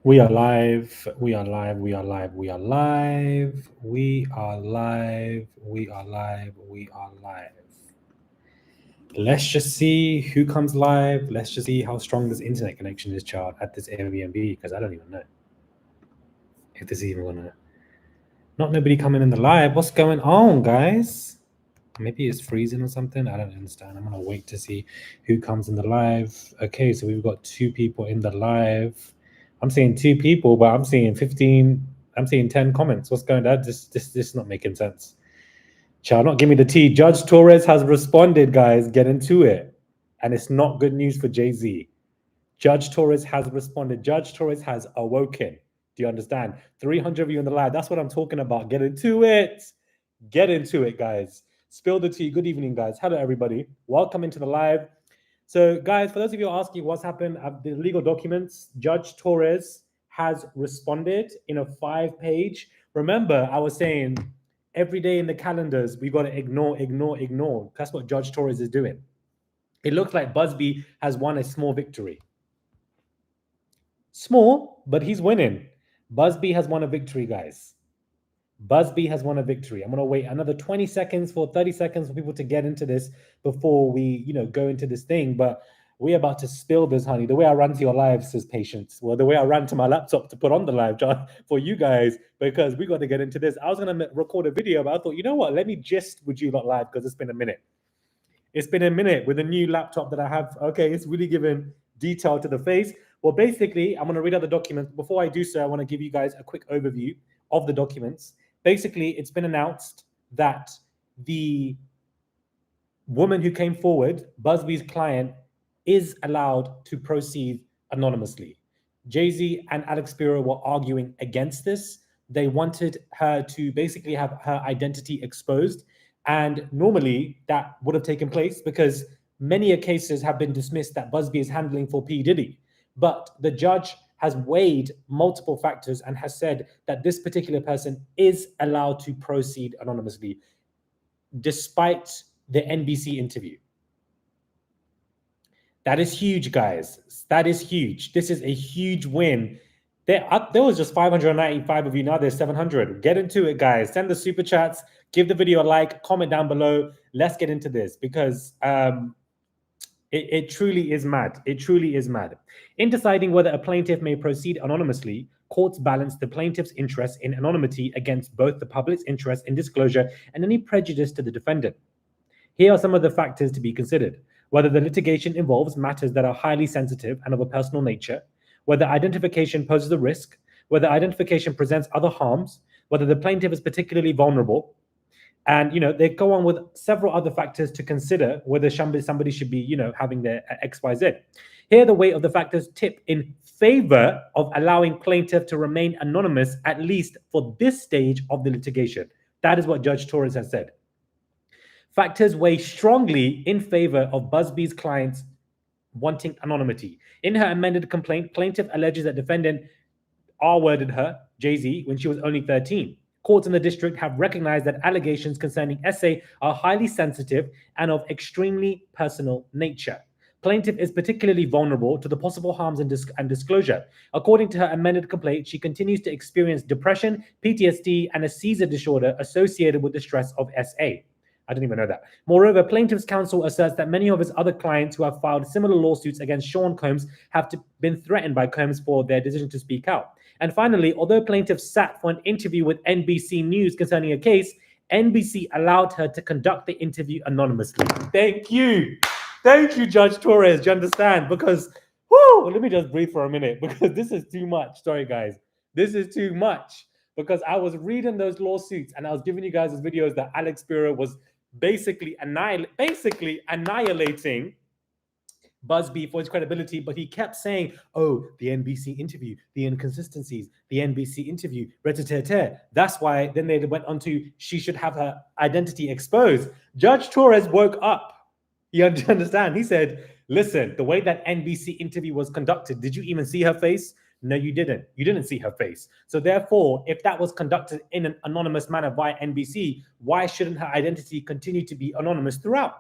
We are live. We are live. We are live. We are live. We are live. We are live. We are live. Let's just see who comes live. Let's just see how strong this internet connection is, child, at this Airbnb, because I don't even know if this is even gonna. Not nobody coming in the live. What's going on, guys? Maybe it's freezing or something. I don't understand. I'm gonna wait to see who comes in the live. Okay, so we've got 2 people in the live. I'm seeing 2 people, but I'm seeing 15. I'm seeing 10 comments. What's going on? This is not making sense. Child, not give me the tea. Judge Torres has responded, guys. Get into it. And it's not good news for Jay-Z. Judge Torres has responded. Judge Torres has awoken. Do you understand? 300 of you in the live. That's what I'm talking about. Get into it. Get into it, guys. Spill the tea. Good evening, guys. Hello, everybody. Welcome into the live. So, guys, for those of you asking what's happened, the legal documents, Judge Torres has responded in a 5-page. Remember, I was saying every day in the calendars, we got to ignore. That's what Judge Torres is doing. It looks like Busby has won a small victory. Small, but he's winning. Busby has won a victory, guys. Busby has won a victory. I'm going to wait another 20 seconds for 30 seconds for people to get into this before we, go into this thing. But we're about to spill this, honey. The way I run to your lives is patience. Well, the way I ran to my laptop to put on the live, John, for you guys, because we got to get into this. I was going to record a video, but I thought, you know what? Let me gist with you lot live because it's been a minute. It's been a minute with a new laptop that I have. Okay, it's really giving detail to the face. Well, basically, I'm going to read out the documents. Before I do so, I want to give you guys a quick overview of the documents. Basically, it's been announced that the woman who came forward, Busby's client, is allowed to proceed anonymously. Jay-Z and Alex Spiro were arguing against this. They wanted her to basically have her identity exposed. And normally that would have taken place because many cases have been dismissed that Busby is handling for P. Diddy. But the judge has weighed multiple factors and has said that this particular person is allowed to proceed anonymously, despite the NBC interview. That is huge, guys. That is huge. This is a huge win. There was just 595 of you. Now there's 700. Get into it, guys. Send the super chats. Give the video a like. Comment down below. Let's get into this because it truly is mad. It truly is mad. In deciding whether a plaintiff may proceed anonymously, courts balance the plaintiff's interest in anonymity against both the public's interest in disclosure and any prejudice to the defendant. Here are some of the factors to be considered: whether the litigation involves matters that are highly sensitive and of a personal nature, whether identification poses a risk, whether identification presents other harms, whether the plaintiff is particularly vulnerable. And, they go on with several other factors to consider whether somebody should be, having their XYZ. Here, the weight of the factors tip in favor of allowing plaintiff to remain anonymous, at least for this stage of the litigation. That is what Judge Torres has said. Factors weigh strongly in favor of Busby's clients wanting anonymity. In her amended complaint, plaintiff alleges that defendant R-worded her, Jay-Z, when she was only 13. Courts in the district have recognized that allegations concerning SA are highly sensitive and of extremely personal nature. Plaintiff is particularly vulnerable to the possible harms and disclosure. According to her amended complaint, she continues to experience depression, PTSD, and a seizure disorder associated with the stress of SA. I didn't even know that. Moreover, plaintiff's counsel asserts that many of his other clients who have filed similar lawsuits against Sean Combs have been threatened by Combs for their decision to speak out. And finally, although plaintiff sat for an interview with NBC News concerning a case, NBC allowed her to conduct the interview anonymously. Thank you. Thank you, Judge Torres. Do you understand? Because, let me just breathe for a minute because this is too much. Sorry, guys. This is too much because I was reading those lawsuits and I was giving you guys those videos that Alex Spiro was basically annihilating Busby for his credibility, but he kept saying, oh, the NBC interview, the inconsistencies, the NBC interview, that's why then they went on to she should have her identity exposed. Judge Torres woke up. You understand? He said, listen, the way that NBC interview was conducted, did you even see her face? No, you didn't. You didn't see her face. So therefore, if that was conducted in an anonymous manner via NBC, why shouldn't her identity continue to be anonymous throughout?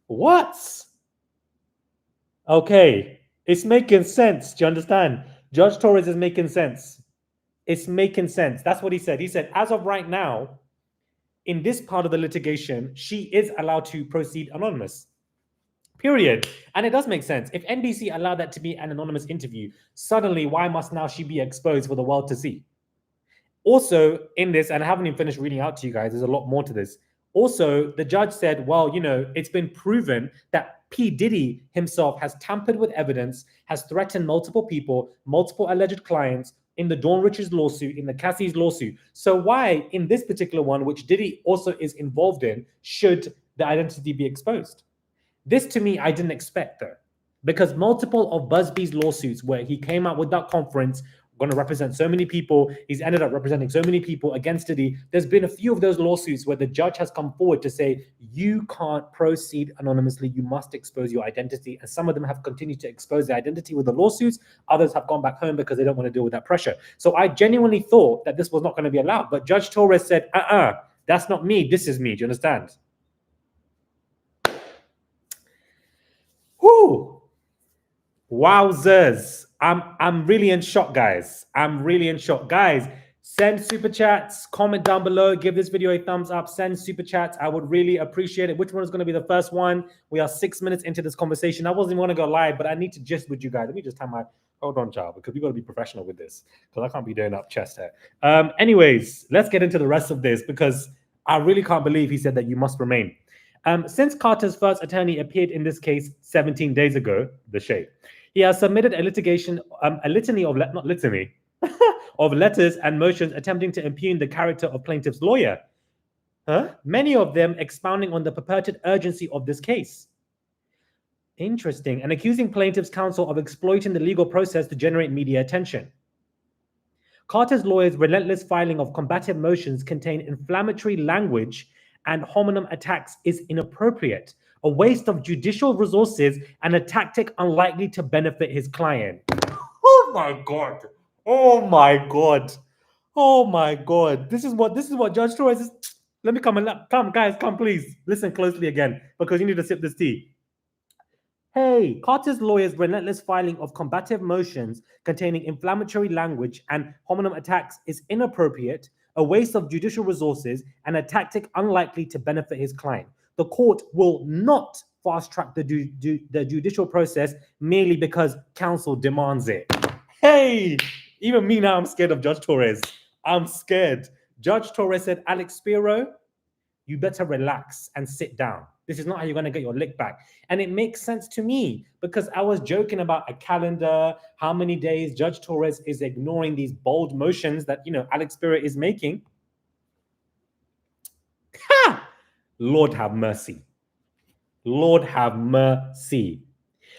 What? Okay. It's making sense. Do you understand? Judge Torres is making sense. It's making sense. That's what he said. He said, as of right now, in this part of the litigation, she is allowed to proceed anonymous. Period. And it does make sense. If NBC allowed that to be an anonymous interview, suddenly why must now she be exposed for the world to see? Also, in this, and I haven't even finished reading out to you guys, there's a lot more to this. Also, the judge said, well, it's been proven that P. Diddy himself has tampered with evidence, has threatened multiple people, multiple alleged clients in the Dawn Richards lawsuit, in the Cassie's lawsuit. So why, in this particular one, which Diddy also is involved in, should the identity be exposed? This, to me, I didn't expect, though, because multiple of Busby's lawsuits where he came out with that conference, going to represent so many people, he's ended up representing so many people against Diddy. There's been a few of those lawsuits where the judge has come forward to say, you can't proceed anonymously, you must expose your identity. And some of them have continued to expose their identity with the lawsuits. Others have gone back home because they don't want to deal with that pressure. So I genuinely thought that this was not going to be allowed. But Judge Torres said, that's not me, this is me. Do you understand? Whoo! Wowzers. I'm really in shock, guys. I'm really in shock. Guys, send super chats, comment down below, give this video a thumbs up, send super chats. I would really appreciate it. Which one is going to be the first one? We are 6 minutes into this conversation. I wasn't even going to go live, but I need to gist with you guys. Let me just time my... Hold on, child, because we got to be professional with this, because I can't be doing up chest hair. Anyways, let's get into the rest of this, because I really can't believe he said that you must remain. Since Carter's first attorney appeared in this case 17 days ago, the shade, he has submitted a litany of of letters and motions attempting to impugn the character of plaintiff's lawyer. Many of them expounding on the purported urgency of this case. Interesting. And accusing plaintiff's counsel of exploiting the legal process to generate media attention. Carter's lawyer's relentless filing of combative motions contain inflammatory language and hominem attacks is inappropriate, a waste of judicial resources, and a tactic unlikely to benefit his client. Oh my God. Oh my God. Oh my God. This is what Judge Torres is. Let me come, guys, come please. Listen closely again, because you need to sip this tea. Hey, Carter's lawyer's relentless filing of combative motions containing inflammatory language and hominem attacks is inappropriate, a waste of judicial resources, and a tactic unlikely to benefit his client. The court will not fast-track the judicial process merely because counsel demands it. Hey, even me now, I'm scared of Judge Torres. I'm scared. Judge Torres said, Alex Spiro, you better relax and sit down. This is not how you're going to get your lick back. And it makes sense to me, because I was joking about a calendar, how many days Judge Torres is ignoring these bold motions that, Alex Spiro is making. Ha! Lord have mercy. Lord have mercy.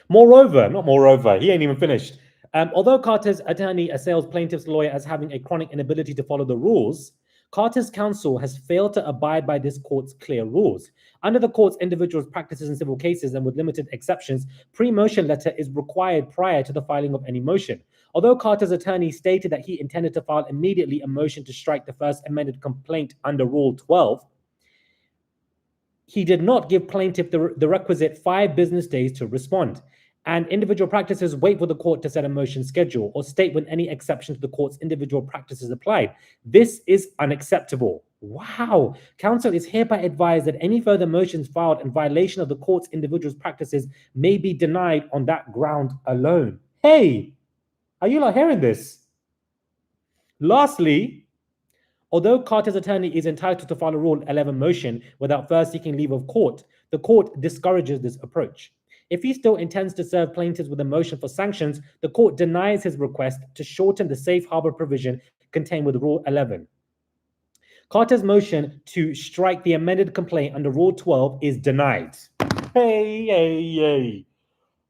Moreover, he ain't even finished. Although Carter's attorney assails plaintiff's lawyer as having a chronic inability to follow the rules, Carter's counsel has failed to abide by this court's clear rules. Under the court's individual practices in civil cases and with limited exceptions, pre-motion letter is required prior to the filing of any motion. Although Carter's attorney stated that he intended to file immediately a motion to strike the first amended complaint under Rule 12, he did not give plaintiff the requisite 5 business days to respond. And individual practices wait for the court to set a motion schedule or state when any exception to the court's individual practices applied. This is unacceptable. Wow. Counsel is hereby advised that any further motions filed in violation of the court's individual practices may be denied on that ground alone. Hey, are you not hearing this? Lastly, although Carter's attorney is entitled to file a Rule 11 motion without first seeking leave of court, the court discourages this approach. If he still intends to serve plaintiffs with a motion for sanctions, the court denies his request to shorten the safe harbor provision contained with Rule 11. Carter's motion to strike the amended complaint under Rule 12 is denied. Hey.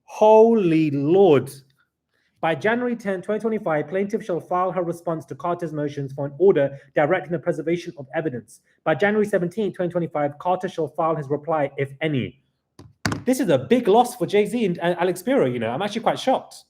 Holy Lord. By January 10, 2025, plaintiff shall file her response to Carter's motions for an order directing the preservation of evidence. By January 17, 2025, Carter shall file his reply, if any. This is a big loss for Jay-Z and Alex Spiro, I'm actually quite shocked.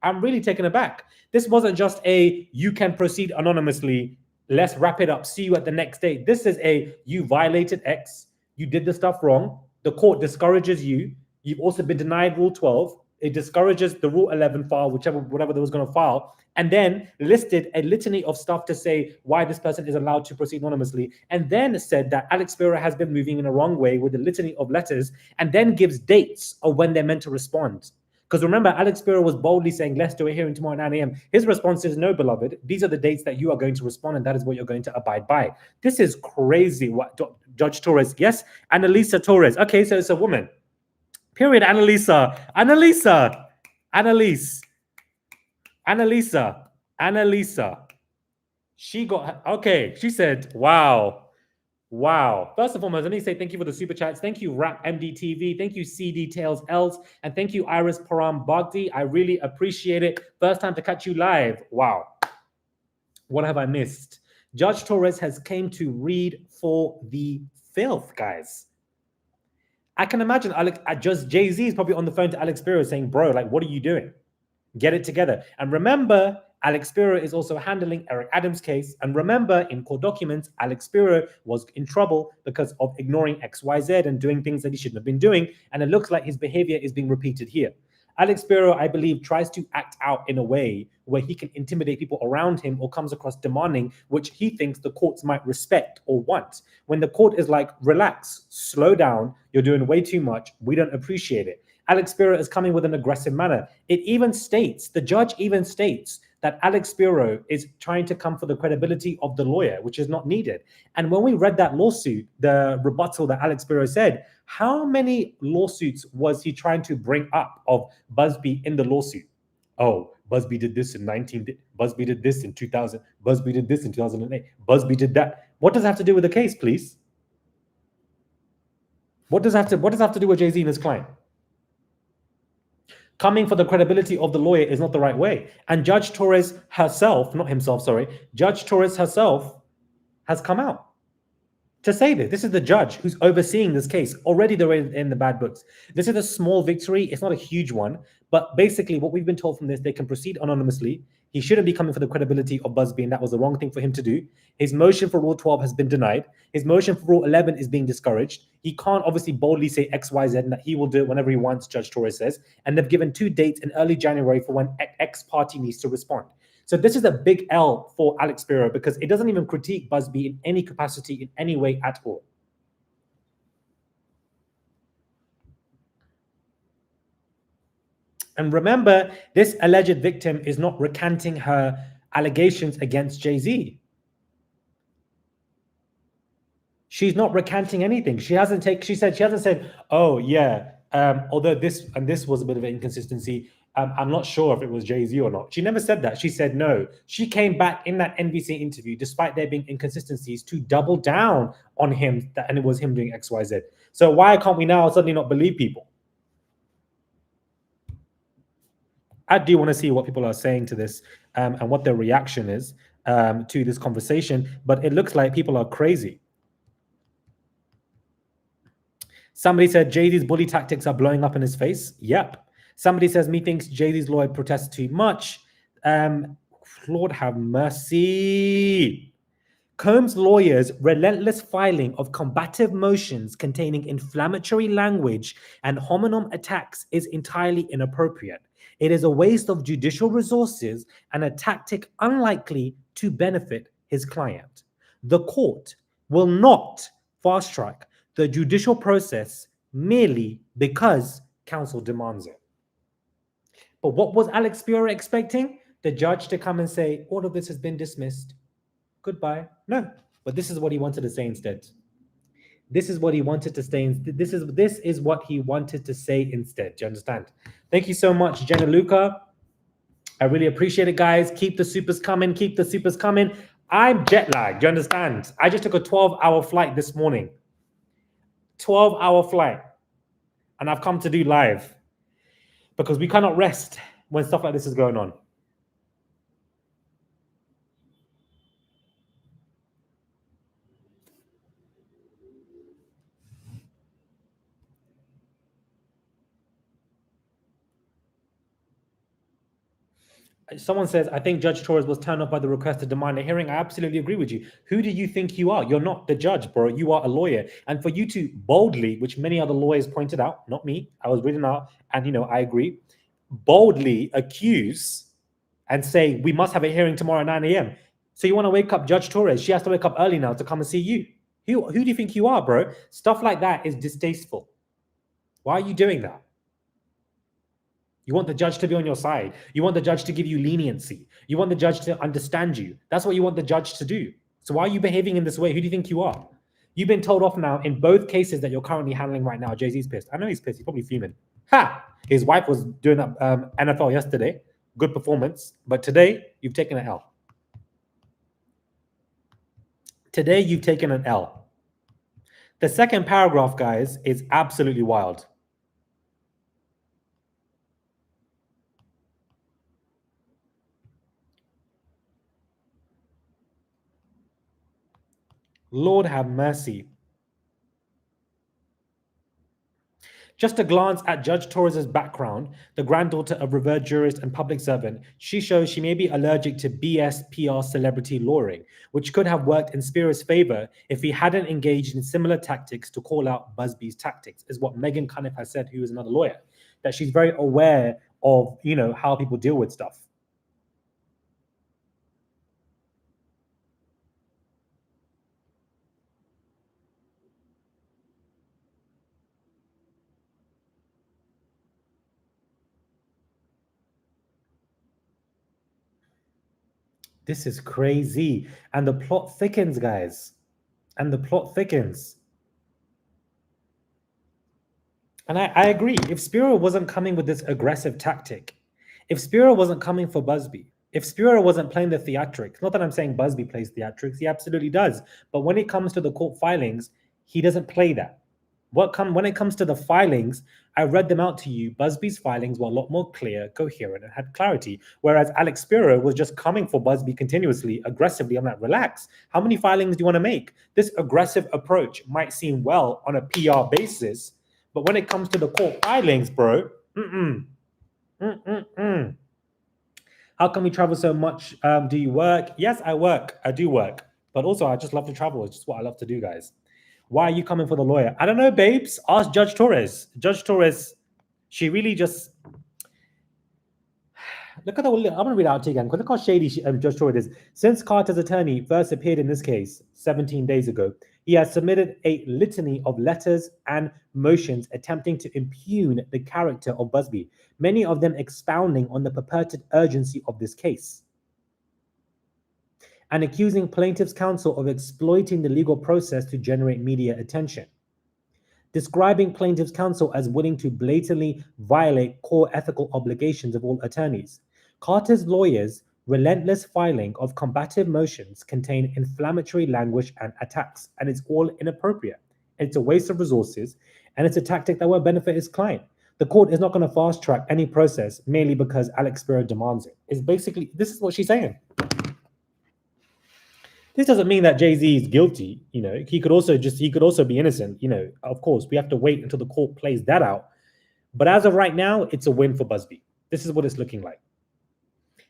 I'm really taken aback. This wasn't just a, you can proceed anonymously, let's wrap it up, see you at the next day. This is a, you violated X, you did the stuff wrong, the court discourages you, you've also been denied Rule 12, it discourages the Rule 11 file, whatever they was going to file, and then listed a litany of stuff to say why this person is allowed to proceed anonymously, and then said that Alex Spiro has been moving in a wrong way with a litany of letters, and then gives dates of when they're meant to respond. Because remember, Alex Spiro was boldly saying, let's do a hearing tomorrow at 9 a.m. His response is, no, beloved, these are the dates that you are going to respond, and that is what you're going to abide by. This is crazy. What Judge Torres, yes? Annalisa Torres. Okay, so it's a woman. Period. Annalisa. She got, okay, she said, wow. First and foremost, let me say thank you for the super chats. Thank you, Rap MDTV. Thank you, CD Tails Els. And thank you, Iris Param Bhakti. I really appreciate it. First time to catch you live. Wow. What have I missed? Judge Torres has came to read for the filth, guys. I can imagine just Jay-Z is probably on the phone to Alex Spiro saying, bro, like, what are you doing? Get it together. And remember, Alex Spiro is also handling Eric Adams' case. And remember, in court documents, Alex Spiro was in trouble because of ignoring XYZ and doing things that he shouldn't have been doing. And it looks like his behavior is being repeated here. Alex Spiro, I believe, tries to act out in a way where he can intimidate people around him or comes across demanding, which he thinks the courts might respect or want. When the court is like, relax, slow down, you're doing way too much, we don't appreciate it. Alex Spiro is coming with an aggressive manner. It even states, the judge even states that Alex Spiro is trying to come for the credibility of the lawyer, which is not needed. And when we read that lawsuit, the rebuttal that Alex Spiro said, how many lawsuits was he trying to bring up of Busby in the lawsuit? Oh, Busby did this in Busby did this in 2000, Busby did this in 2008, Busby did that. What does that have to do with the case, please? What does that have to do with Jay-Z and his client? Coming for the credibility of the lawyer is not the right way. And Judge Torres herself, not himself, sorry, Judge Torres herself has come out to say this. This is the judge who's overseeing this case. Already they're in the bad books. This is a small victory. It's not a huge one. But basically what we've been told from this, they can proceed anonymously. He shouldn't be coming for the credibility of Busby, and that was the wrong thing for him to do. His motion for Rule 12 has been denied. His motion for Rule 11 is being discouraged. He can't obviously boldly say X, Y, Z, and that he will do it whenever he wants, Judge Torres says. And they've given 2 dates in early January for when X party needs to respond. So this is a big L for Alex Spiro because it doesn't even critique Busby in any capacity, in any way at all. And remember, this alleged victim is not recanting her allegations against Jay-Z. She's not recanting anything. She hasn't said, oh yeah, although this was a bit of an inconsistency, I'm not sure if it was Jay-Z or not. She never said that. She said no. She came back in that NBC interview, despite there being inconsistencies, to double down on him, and it was him doing XYZ. So why can't we now suddenly not believe people? I do want to see what people are saying to this and what their reaction is to this conversation, but it looks like people are crazy. Somebody said Jay-Z's bully tactics are blowing up in his face. Yep. Somebody says, methinks Jay-Z's lawyer protests too much. Lord have mercy. Combs' lawyers' relentless filing of combative motions containing inflammatory language and hominem attacks is entirely inappropriate. It is a waste of judicial resources and a tactic unlikely to benefit his client. The court will not fast-track the judicial process merely because counsel demands it. But what was Alex Spiro expecting? The judge to come and say, all of this has been dismissed. Goodbye. No, but this is what he wanted to say instead. This is what he wanted to say. This is what he wanted to say instead. Do you understand? Thank you so much, Jenna Luca. I really appreciate it, guys. Keep the supers coming. Keep the supers coming. I'm jet lagged. Do you understand? I just took a 12-hour flight this morning. 12-hour flight. And I've come to do live because we cannot rest when stuff like this is going on. Someone says, I think Judge Torres was turned off by the request to demand a hearing. I absolutely agree with you. Who do you think you are? You're not the judge, bro. You are a lawyer. And for you to boldly, which many other lawyers pointed out, not me, I was reading out, and I agree. boldly accuse and say, we must have a hearing tomorrow at 9 a.m. So you want to wake up Judge Torres? She has to wake up early now to come and see you. Who do you think you are, bro? Stuff like that is distasteful. Why are you doing that? You want the judge to be on your side. You want the judge to give you leniency. You want the judge to understand you. That's what you want the judge to do. So why are you behaving in this way? Who do you think you are? You've been told off now in both cases that you're currently handling right now. Jay-Z's pissed. I know he's pissed. He's probably fuming. Ha! His wife was doing that NFL yesterday. Good performance. But today, you've taken an L. Today, you've taken an L. The second paragraph, guys, is absolutely wild. Lord have mercy. Just a glance at Judge Torres' background, the granddaughter of revered jurist and public servant, she shows she may be allergic to BS PR celebrity lawyering, which could have worked in Spiro's favor if he hadn't engaged in similar tactics to call out Busby's tactics, is what Megan Cunniff has said, who is another lawyer, that she's very aware of, how people deal with stuff. This is crazy. And the plot thickens, guys. And the plot thickens. And I agree. If Spiro wasn't coming with this aggressive tactic, if Spiro wasn't coming for Busby, if Spiro wasn't playing the theatrics, not that I'm saying Busby plays theatrics, he absolutely does. But when it comes to the court filings, he doesn't play that. When it comes to the filings, I read them out to you. Busby's filings were a lot more clear, coherent, and had clarity. Whereas Alex Spiro was just coming for Busby continuously, aggressively. I'm like, relax. How many filings do you want to make? This aggressive approach might seem well on a PR basis, but when it comes to the court filings, bro, How come you travel so much? Do you work? Yes, I work. I do work. But also, I just love to travel. It's just what I love to do, guys. Why are you coming for the lawyer? I don't know, babes. Ask Judge Torres. Judge Torres, she really just... Look at the... I'm going to read it out to you again. Look how shady Judge Torres is. Since Carter's attorney first appeared in this case 17 days ago, he has submitted a litany of letters and motions attempting to impugn the character of Busby, many of them expounding on the purported urgency of this case, and accusing plaintiff's counsel of exploiting the legal process to generate media attention, describing plaintiff's counsel as willing to blatantly violate core ethical obligations of all attorneys. Carter's lawyers' relentless filing of combative motions contain inflammatory language and attacks, and it's all inappropriate. It's a waste of resources, and it's a tactic that won't benefit his client. The court is not going to fast track any process merely because Alex Spiro demands it. It's basically, this is what she's saying. This doesn't mean that Jay-Z is guilty. He could also be innocent. Of course, we have to wait until the court plays that out. But as of right now, it's a win for Busby. This is what it's looking like.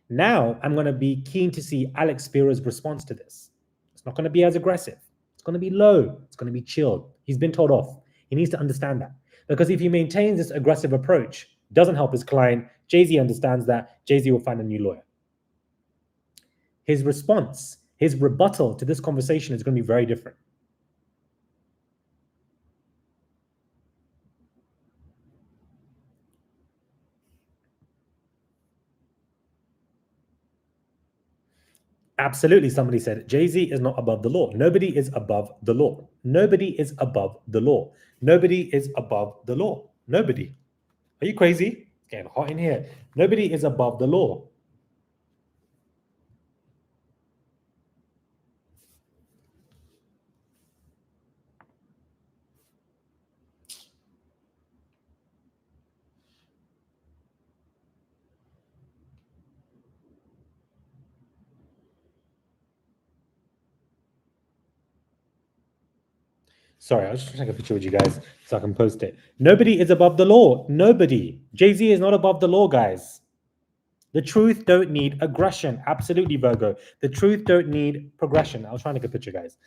Now, I'm going to be keen to see Alex Spiro's response to this. It's not going to be as aggressive. It's going to be low. It's going to be chilled. He's been told off. He needs to understand that. Because if he maintains this aggressive approach, doesn't help his client, Jay-Z understands that. Jay-Z will find a new lawyer. His response, his rebuttal to this conversation is going to be very different. Absolutely, somebody said, Jay-Z is not above the law. Nobody is above the law. Nobody is above the law. Nobody is above the law. Nobody. Are you crazy? It's getting hot in here. Nobody is above the law. Sorry, I was just trying to take a picture with you guys so I can post it. Nobody is above the law. Nobody. Jay-Z is not above the law, guys. The truth don't need aggression. Absolutely, Virgo. The truth don't need progression. I was trying to take a picture, guys.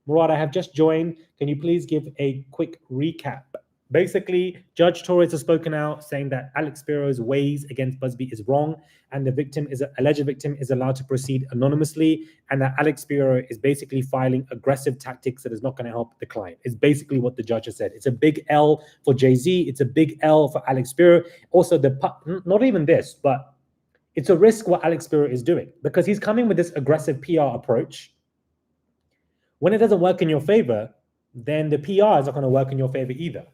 Murad, I have just joined. Can you please give a quick recap? Basically, Judge Torres has spoken out saying that Alex Spiro's ways against Busby is wrong, and the victim is alleged victim is allowed to proceed anonymously, and that Alex Spiro is basically filing aggressive tactics that is not going to help the client. It's basically what the judge has said. It's a big L for Jay-Z. It's a big L for Alex Spiro. Also, not even this, but it's a risk what Alex Spiro is doing because he's coming with this aggressive PR approach. When it doesn't work in your favor, then the PR is not going to work in your favor either.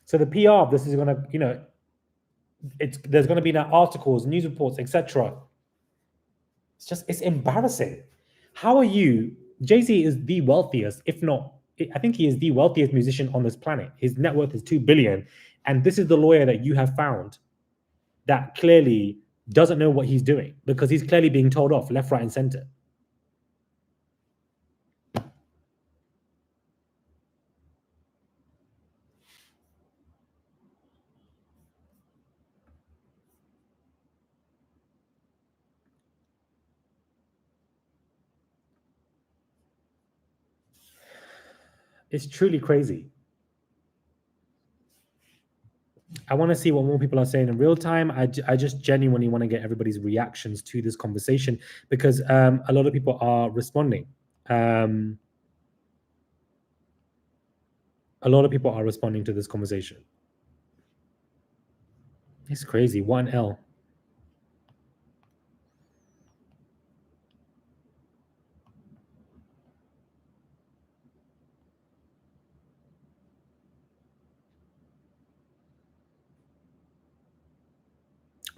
So the PR of this is going to, there's going to be now articles, news reports, etc. It's embarrassing. How are you? Jay-Z is the wealthiest, if not, I think he is the wealthiest musician on this planet. His net worth is $2 billion. And this is the lawyer that you have found that clearly doesn't know what he's doing because he's clearly being told off left, right, and center. It's truly crazy. I want to see what more people are saying in real time. I just genuinely want to get everybody's reactions to this conversation because a lot of people are responding. A lot of people are responding to this conversation. It's crazy. 1L.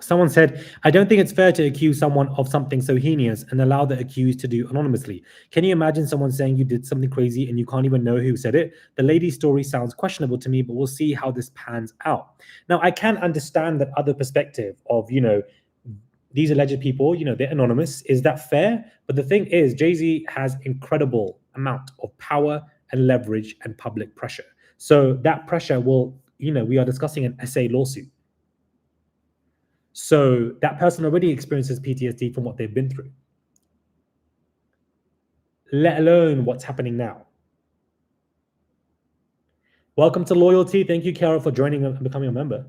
Someone said, I don't think it's fair to accuse someone of something so heinous and allow the accused to do anonymously. Can you imagine someone saying you did something crazy and you can't even know who said it? The lady's story sounds questionable to me, but we'll see how this pans out. Now, I can understand that other perspective of, these alleged people, they're anonymous. Is that fair? But the thing is, Jay-Z has incredible amount of power and leverage and public pressure. So that pressure will, we are discussing an SA lawsuit. So that person already experiences PTSD from what they've been through, let alone what's happening now. Welcome to Loyalty. Thank you, Carol, for joining and becoming a member.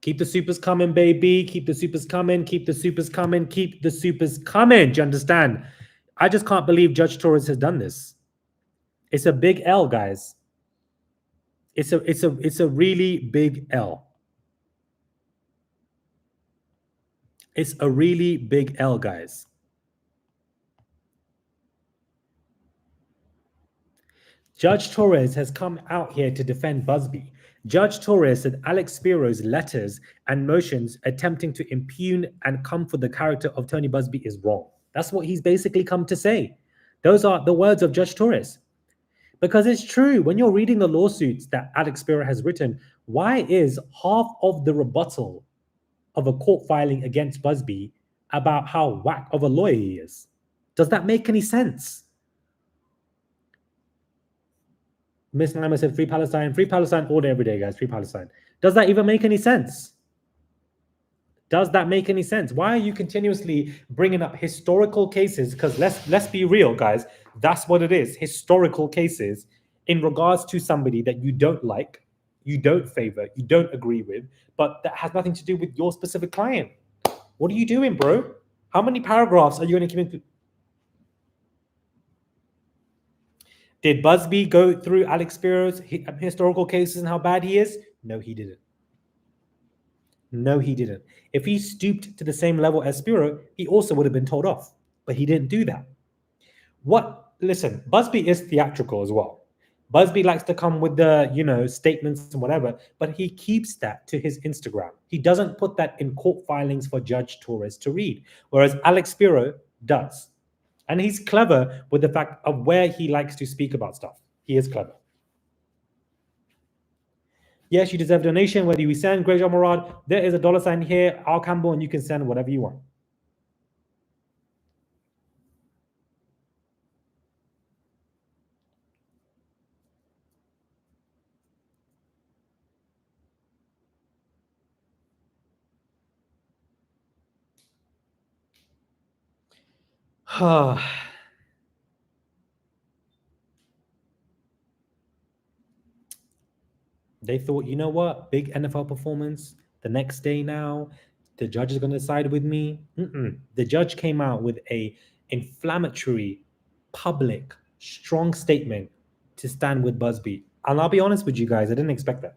Keep the supers coming, baby. Keep the supers coming. Keep the supers coming. Keep the supers coming. Do you understand? I just can't believe Judge Torres has done this. It's a big L, guys. It's a really big L. It's a really big L, guys. Judge Torres has come out here to defend Busby. Judge Torres said Alex Spiro's letters and motions attempting to impugn and come for the character of Tony Busby is wrong. That's what he's basically come to say. Those are the words of Judge Torres. Because it's true, when you're reading the lawsuits that Alex Spiro has written, why is half of the rebuttal of a court filing against Busby about how whack of a lawyer he is? Does that make any sense? Miss Lima said free Palestine all day, every day, guys. Free Palestine. Does that even make any sense? Does that make any sense? Why are you continuously bringing up historical cases? Because let's be real, guys. That's what it is. Historical cases in regards to somebody that you don't like, you don't favor, you don't agree with, but that has nothing to do with your specific client. What are you doing, bro? How many paragraphs are you going to keep? Did Busby go through Alex Spiro's historical cases and how bad he is? No, he didn't. No, he didn't. If he stooped to the same level as Spiro, he also would have been told off. But he didn't do that. Listen, Busby is theatrical as well. Busby likes to come with the, statements and whatever, but he keeps that to his Instagram. He doesn't put that in court filings for Judge Torres to read, whereas Alex Spiro does. And he's clever with the fact of where he likes to speak about stuff. He is clever. Yes, you deserve a donation, whether you send Great Job Murad. There is a $sign here, Al Campbell, and you can send whatever you want. They thought, you know what? Big NFL performance. The next day now, the judge is going to side with me. The judge came out with a inflammatory, public, strong statement to stand with Busby. And I'll be honest with you guys, I didn't expect that.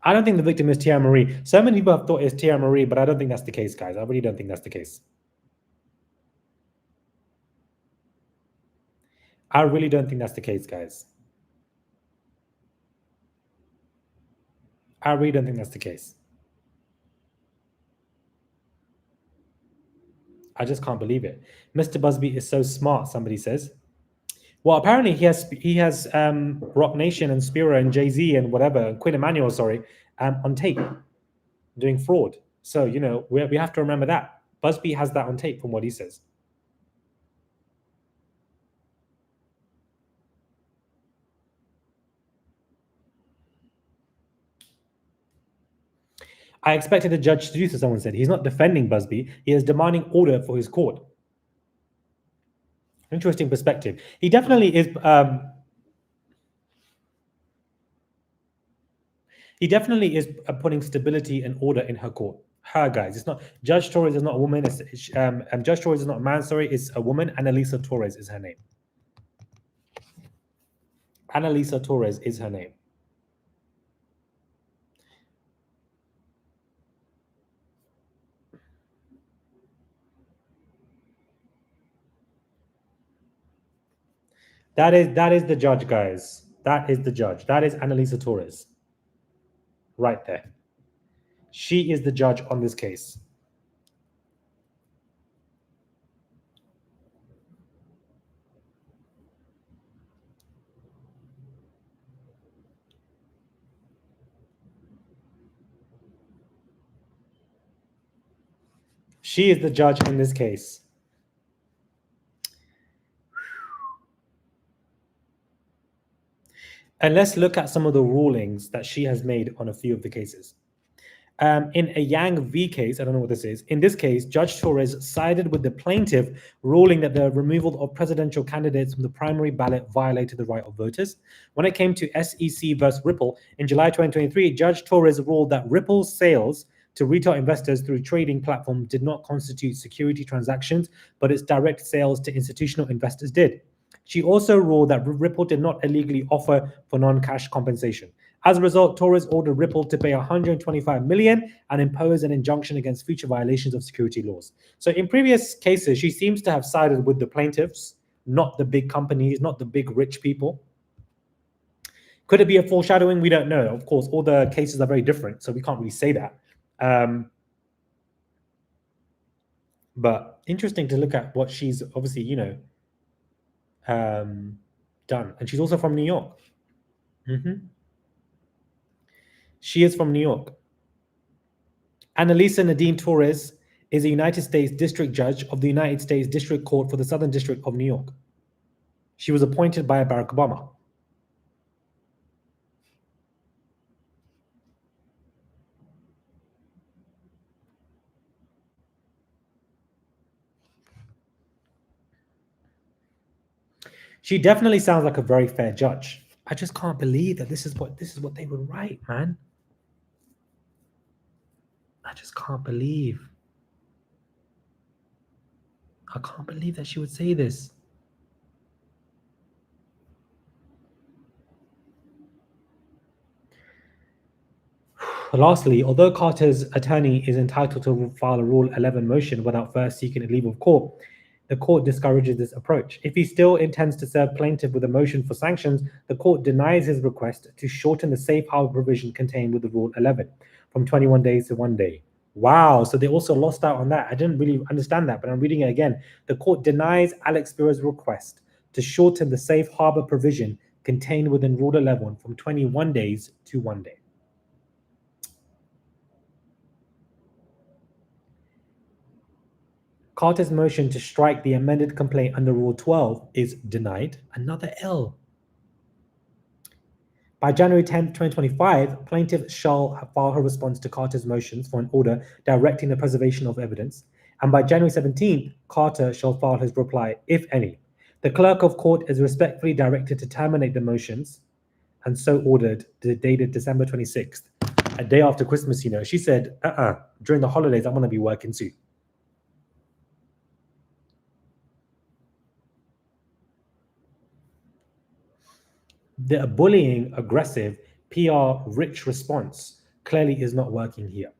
I don't think the victim is Tia Marie. So many people have thought it's Tia Marie, but I don't think that's the case, guys. I really don't think that's the case. I really don't think that's the case, guys. I really don't think that's the case. I just can't believe it. Mr. Busby is so smart, somebody says. Well, apparently he has Rock Nation and Spiro and Jay-Z and whatever, Quinn Emanuel, sorry, on tape doing fraud. So, you know, we have to remember that. Busby has that on tape from what he says. I expected the judge to do so, someone said. He's not defending Busby. He is demanding order for his court. Interesting perspective. He definitely is... he definitely is putting stability and order in her court. Her, guys. It's not... Judge Torres is not a woman. Judge Torres is not a man, sorry. It's a woman. Annalisa Torres is her name. Annalisa Torres is her name. That is the judge, guys. That is the judge. That is Annalisa Torres. Right there. She is the judge on this case. She is the judge in this case. And let's look at some of the rulings that she has made on a few of the cases. In a Yang v case, I don't know what this is. In this case, Judge Torres sided with the plaintiff, ruling that the removal of presidential candidates from the primary ballot violated the right of voters. When it came to SEC versus Ripple, in July 2023, Judge Torres ruled that Ripple's sales to retail investors through trading platform did not constitute security transactions, but its direct sales to institutional investors did. She also ruled that Ripple did not illegally offer for non-cash compensation. As a result, Torres ordered Ripple to pay $125 million and impose an injunction against future violations of security laws. So in previous cases, she seems to have sided with the plaintiffs, not the big companies, not the big rich people. Could it be a foreshadowing? We don't know. Of course, all the cases are very different, so we can't really say that. But interesting to look at what she's obviously, you know, done. And she's also from New York. She is from New York. Annalisa Nadine Torres is a United States District Judge of the United States District Court for the Southern District of New York. She was appointed by Barack Obama. She definitely sounds like a very fair judge. I just can't believe that this is what they would write, man. I just can't believe. I can't believe that she would say this. Lastly, although Carter's attorney is entitled to file a Rule 11 motion without first seeking a leave of court, the court discourages this approach. If he still intends to serve plaintiff with a motion for sanctions, the court denies his request to shorten the safe harbor provision contained with the Rule 11 from 21 days to 1 day. Wow, so they also lost out on that. I didn't really understand that, but I'm reading it again. The court denies Alex Spiro's request to shorten the safe harbor provision contained within Rule 11 from 21 days to 1 day. Carter's motion to strike the amended complaint under Rule 12 is denied. Another L. By January 10th, 2025, plaintiff shall file her response to Carter's motions for an order directing the preservation of evidence. And by January 17th, Carter shall file his reply, if any. The clerk of court is respectfully directed to terminate the motions and so ordered, dated December 26th, a day after Christmas, you know. She said, during the holidays, I'm going to be working too. The bullying, aggressive, PR rich response clearly is not working here.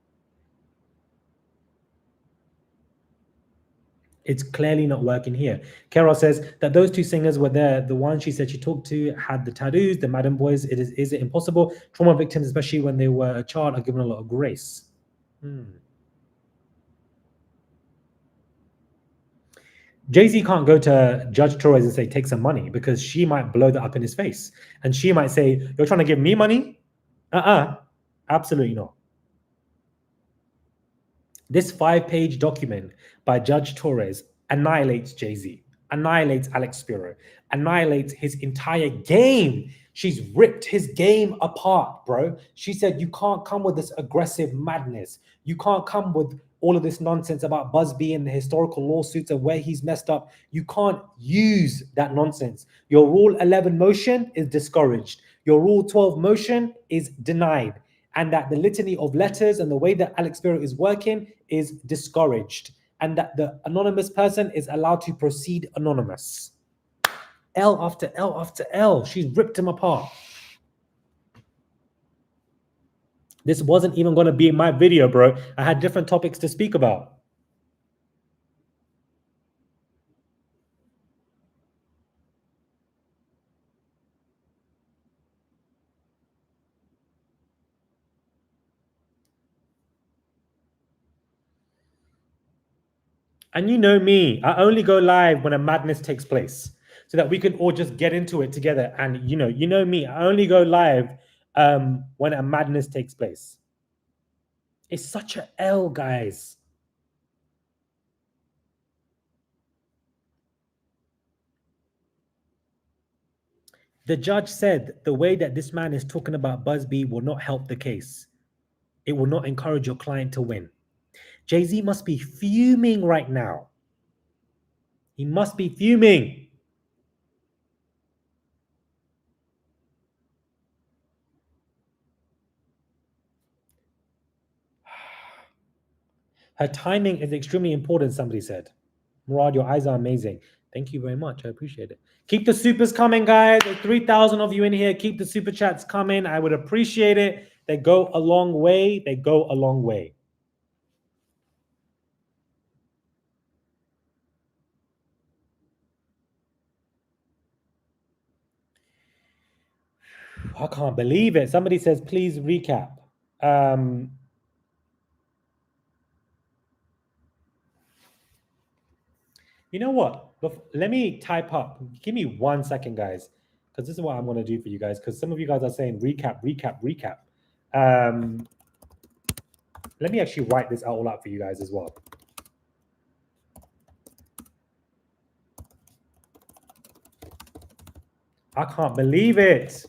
It's clearly not working here. Carol says that those two singers were there. The one she said she talked to had the tattoos, the Madam Boys. Is it impossible? Trauma victims, especially when they were a child, are given a lot of grace. Jay-Z can't go to Judge Torres and say, take some money, because she might blow that up in his face. And she might say, you're trying to give me money? Absolutely not. This 5-page document by Judge Torres annihilates Jay-Z, annihilates Alex Spiro, annihilates his entire game. She's ripped his game apart, bro. She said, you can't come with this aggressive madness. You can't come with all of this nonsense about Busby and the historical lawsuits and where he's messed up. You can't use that nonsense. Your Rule 11 motion is discouraged. Your Rule 12 motion is denied. And that the litany of letters and the way that Alex Spiro is working is discouraged. And that the anonymous person is allowed to proceed anonymous. L after L after L. She's ripped him apart. This wasn't even going to be in my video, bro. I had different topics to speak about. And you know me, I only go live when a madness takes place so that we can all just get into it together. And you know me, I only go live when a madness takes place. It's such a L, guys. The judge said the way that this man is talking about Busby will not help the case. It will not encourage your client to win. Jay-Z must be fuming right now. He must be fuming. Her timing is extremely important, somebody said. Murad, your eyes are amazing. Thank you very much. I appreciate it. Keep the supers coming, guys. There's 3,000 of you in here. Keep the super chats coming. I would appreciate it. They go a long way. They go a long way. I can't believe it. Somebody says, please recap. You know what? Let me type up. Give me 1 second, guys, because this is what I'm going to do for you guys, because some of you guys are saying recap, recap, recap. Let me actually write this all out for you guys as well. I can't believe it.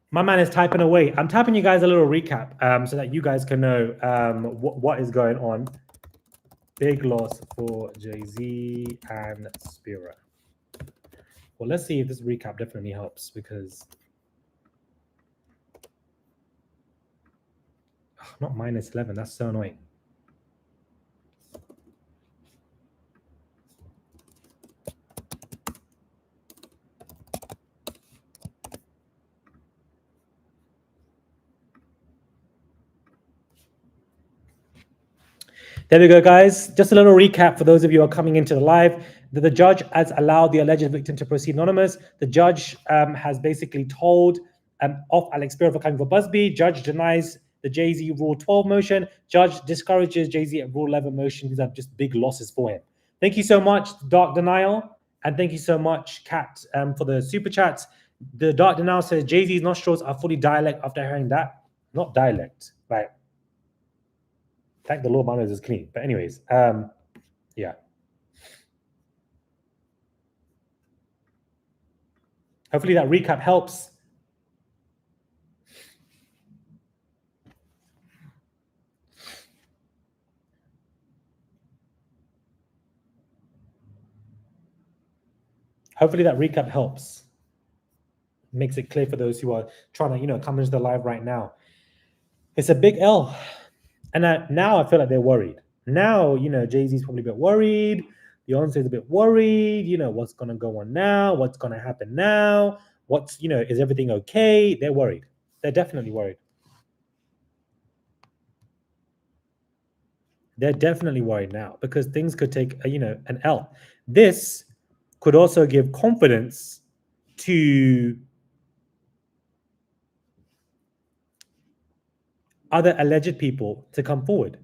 My man is typing away. I'm typing you guys a little recap so that you guys can know what is going on. Big loss for Jay-Z and Spiro. Well, let's see if this recap definitely helps, because not -11. That's so annoying. There we go, guys. Just a little recap for those of you who are coming into the live. The judge has allowed the alleged victim to proceed anonymous. The judge has basically told off Alex Spiro for coming for Busby. Judge denies the Jay-Z Rule 12 motion. Judge discourages Jay-Z at Rule 11 motion. These are just big losses for him. Thank you so much, Dark Denial. And thank you so much, Kat, for the super chats. The Dark Denial says Jay-Z's nostrils are fully dialect after hearing that. Not dialect, right? Thank the Lord, my nose is clean. But anyways, yeah. Hopefully that recap helps. Hopefully that recap helps. Makes it clear for those who are trying to, come into the live right now. It's a big L. And now I feel like they're worried. Now, Jay-Z's probably a bit worried. Beyonce's a bit worried. What's going to go on now? What's going to happen now? Is everything okay? They're worried. They're definitely worried. They're definitely worried now because things could take, an L. This could also give confidence to other alleged people to come forward.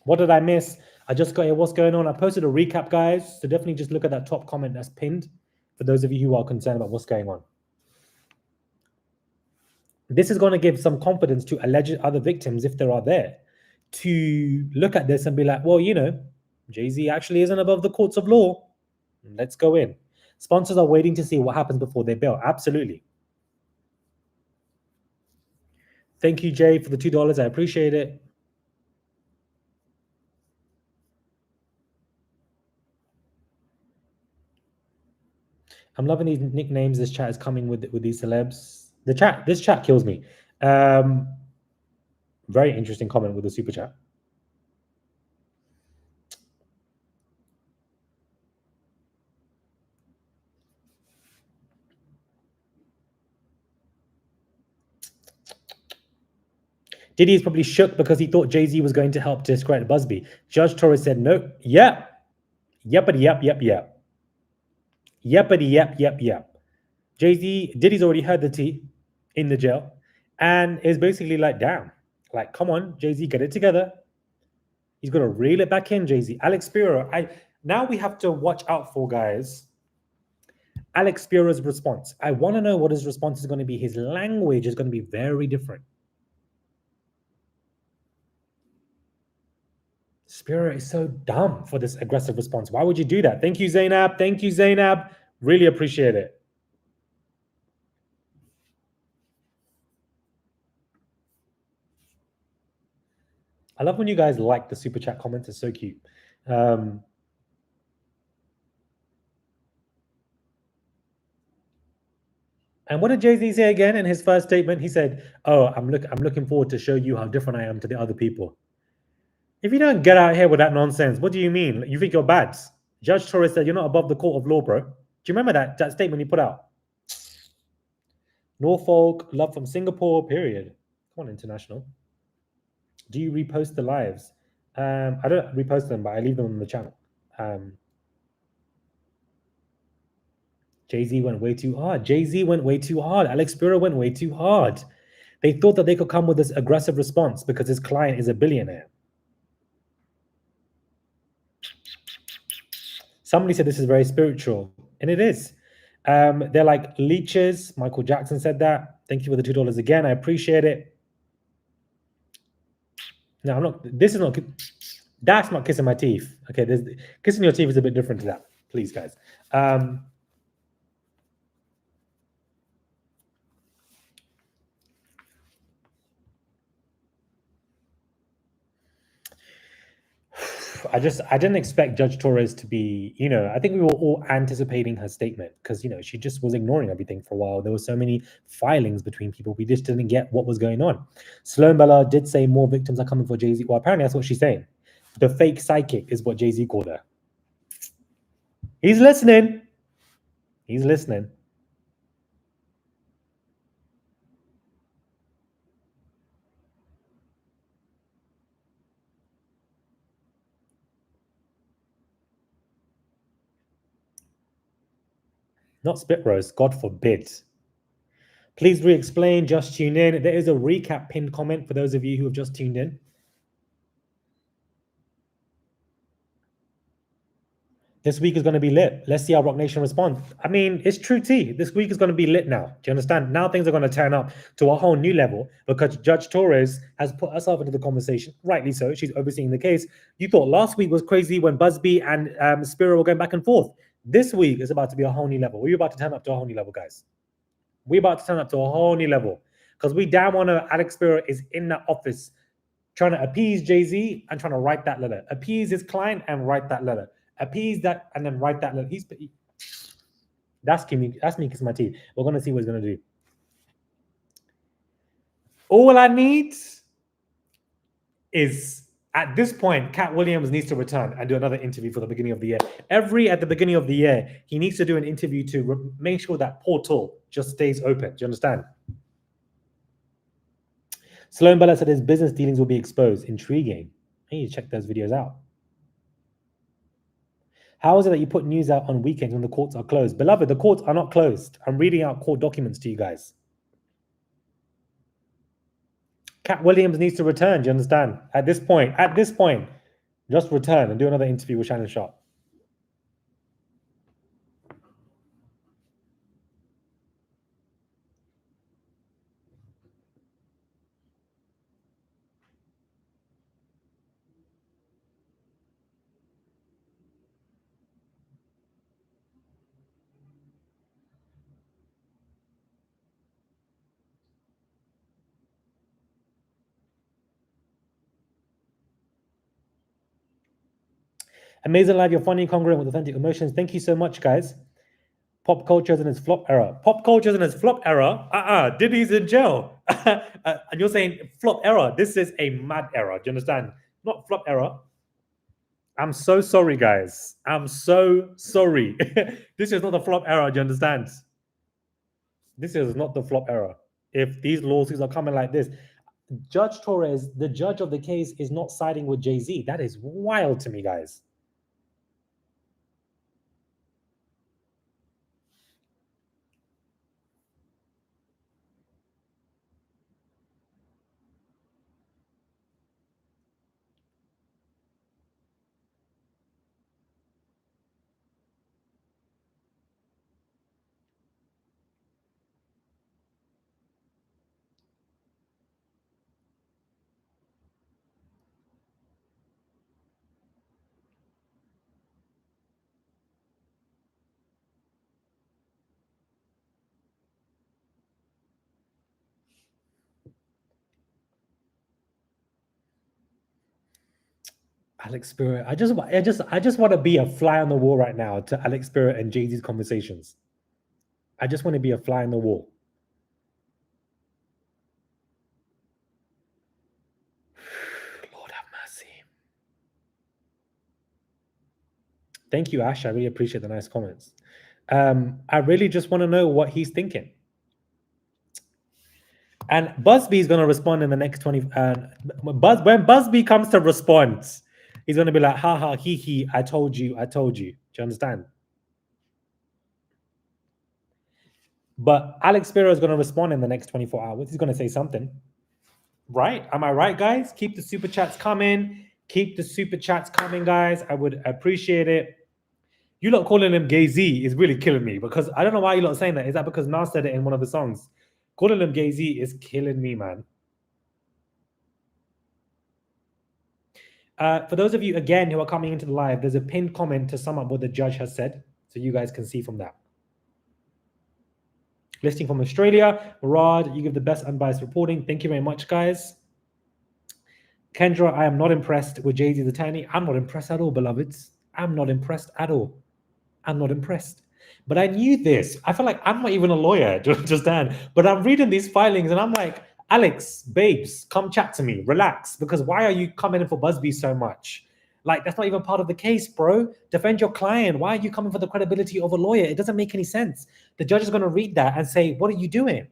What did I miss? I just got here. What's going on? I posted a recap, guys. So definitely just look at that top comment that's pinned for those of you who are concerned about what's going on. This is going to give some confidence to alleged other victims, if there are there, to look at this and be like, well, Jay-Z actually isn't above the courts of law. Let's go in. Sponsors are waiting to see what happens before they bail. Absolutely. Thank you, Jay, for the $2. I appreciate it. I'm loving these nicknames this chat is coming with these celebs. This chat kills me. Very interesting comment with the super chat. Diddy is probably shook because he thought Jay-Z was going to help discredit Busby. Judge Torres said, no, yeah. Yepity, yep. Yepity, yep. Jay-Z, Diddy's already heard the tea in the jail and is basically like, damn, like, come on, Jay-Z, get it together. He's going to reel it back in, Jay-Z. Alex Spiro, now we have to watch out for, guys, Alex Spiro's response. I want to know what his response is going to be. His language is going to be very different. Spiro is so dumb for this aggressive response. Why would you do that? Thank you, Zainab. Thank you, Zainab. Really appreciate it. I love when you guys like the super chat comments. It's so cute. And what did Jay-Z say again in his first statement? He said, oh, I'm looking forward to show you how different I am to the other people. If you don't get out here with that nonsense, what do you mean? You think you're bad? Judge Torres said, you're not above the court of law, bro. Do you remember that statement he put out? Norfolk, love from Singapore, period. Come on, international. Do you repost the lives? I don't repost them, but I leave them on the channel. Jay-Z went way too hard. Jay-Z went way too hard. Alex Spiro went way too hard. They thought that they could come with this aggressive response because his client is a billionaire. Somebody said this is very spiritual, and it is. They're like leeches. Michael Jackson said that. Thank you for the $2 again. I appreciate it. No, I'm not. This is not. That's not kissing my teeth. Okay, kissing your teeth is a bit different to that. Please, guys. I didn't expect Judge Torres to be, I think we were all anticipating her statement because, she just was ignoring everything for a while. There were so many filings between people. We just didn't get what was going on. Sloan Bella did say more victims are coming for Jay-Z. Well, apparently that's what she's saying. The fake psychic is what Jay-Z called her. He's listening. He's listening. Not spit roast, God forbid. Please re-explain, just tune in. There is a recap pinned comment for those of you who have just tuned in. This week is going to be lit. Let's see how Rock Nation responds. I mean, it's true T. This week is going to be lit now. Do you understand? Now things are going to turn up to a whole new level because Judge Torres has put herself into the conversation. Rightly so. She's overseeing the case. You thought last week was crazy when Busby and Spiro were going back and forth. This week is about to be a whole new level. We're about to turn up to a whole new level, guys. We're about to turn up to a whole new level because we damn want to. Alex Spiro is in that office trying to appease Jay-Z and trying to write that letter. Appease his client and write that letter. Appease that and then write that letter. That's me kissing my teeth. We're gonna see what he's gonna do. All I need is at this point, Cat Williams needs to return and do another interview for the beginning of the year. At the beginning of the year, he needs to do an interview to make sure that portal just stays open. Do you understand? Sloan Bella said his business dealings will be exposed. Intriguing. I need to check those videos out. How is it that you put news out on weekends when the courts are closed? Beloved, the courts are not closed. I'm reading out court documents to you guys. Cat Williams needs to return, do you understand? At this point, just return and do another interview with Shannon Sharp. Amazing live, you're funny, congruent with authentic emotions. Thank you so much, guys. Pop culture is in its flop era. Pop culture is in its flop era. Diddy's in jail. And you're saying flop era. This is a mad era. Do you understand? Not flop era. I'm so sorry, guys. I'm so sorry. This is not the flop era. Do you understand? This is not the flop era. If these lawsuits are coming like this, Judge Torres, the judge of the case, is not siding with Jay-Z. That is wild to me, guys. Alex Spiro. I just want to be a fly on the wall right now to Alex Spiro and Jay-Z's conversations. I just want to be a fly on the wall. Lord have mercy. Thank you, Ash. I really appreciate the nice comments. I really just want to know what he's thinking. And Busby is going to respond in the next 20. When Busby comes to respond, he's going to be like, ha ha, he he, I told you. Do you understand? But Alex Spiro is going to respond in the next 24 hours. He's going to say something. Right? Am I right, guys? Keep the super chats coming. Keep the super chats coming, guys. I would appreciate it. You lot calling him Gay-Z is really killing me because I don't know why you lot are saying that. Is that because Nas said it in one of the songs? Calling him Gay-Z is killing me, man. For those of you, again, who are coming into the live, there's a pinned comment to sum up what the judge has said, so you guys can see from that. Listing from Australia, Murad, you give the best unbiased reporting. Thank you very much, guys. Kendra, I am not impressed with Jay-Z's attorney. I'm not impressed at all, beloveds. I'm not impressed at all. I'm not impressed. But I knew this. I feel like I'm not even a lawyer, do you understand? But I'm reading these filings and I'm like, Alex, babes, come chat to me, relax. Because why are you coming in for Busby so much? Like, that's not even part of the case, bro. Defend your client. Why are you coming for the credibility of a lawyer? It doesn't make any sense. The judge is going to read that and say, what are you doing?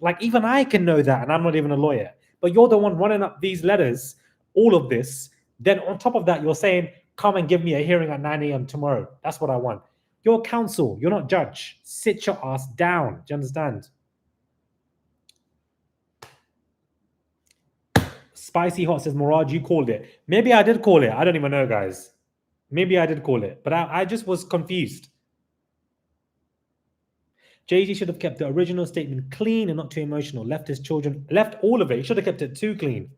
Like, even I can know that, and I'm not even a lawyer. But you're the one running up these letters, all of this. Then on top of that, you're saying, come and give me a hearing at 9 a.m. tomorrow. That's what I want. You're counsel. You're not judge. Sit your ass down. Do you understand? Spicy Hot says, Murad, you called it. Maybe I did call it. I don't even know, guys. Maybe I did call it. But I just was confused. Jay-Z should have kept the original statement clean and not too emotional. Left his children, left all of it. He should have kept it too clean.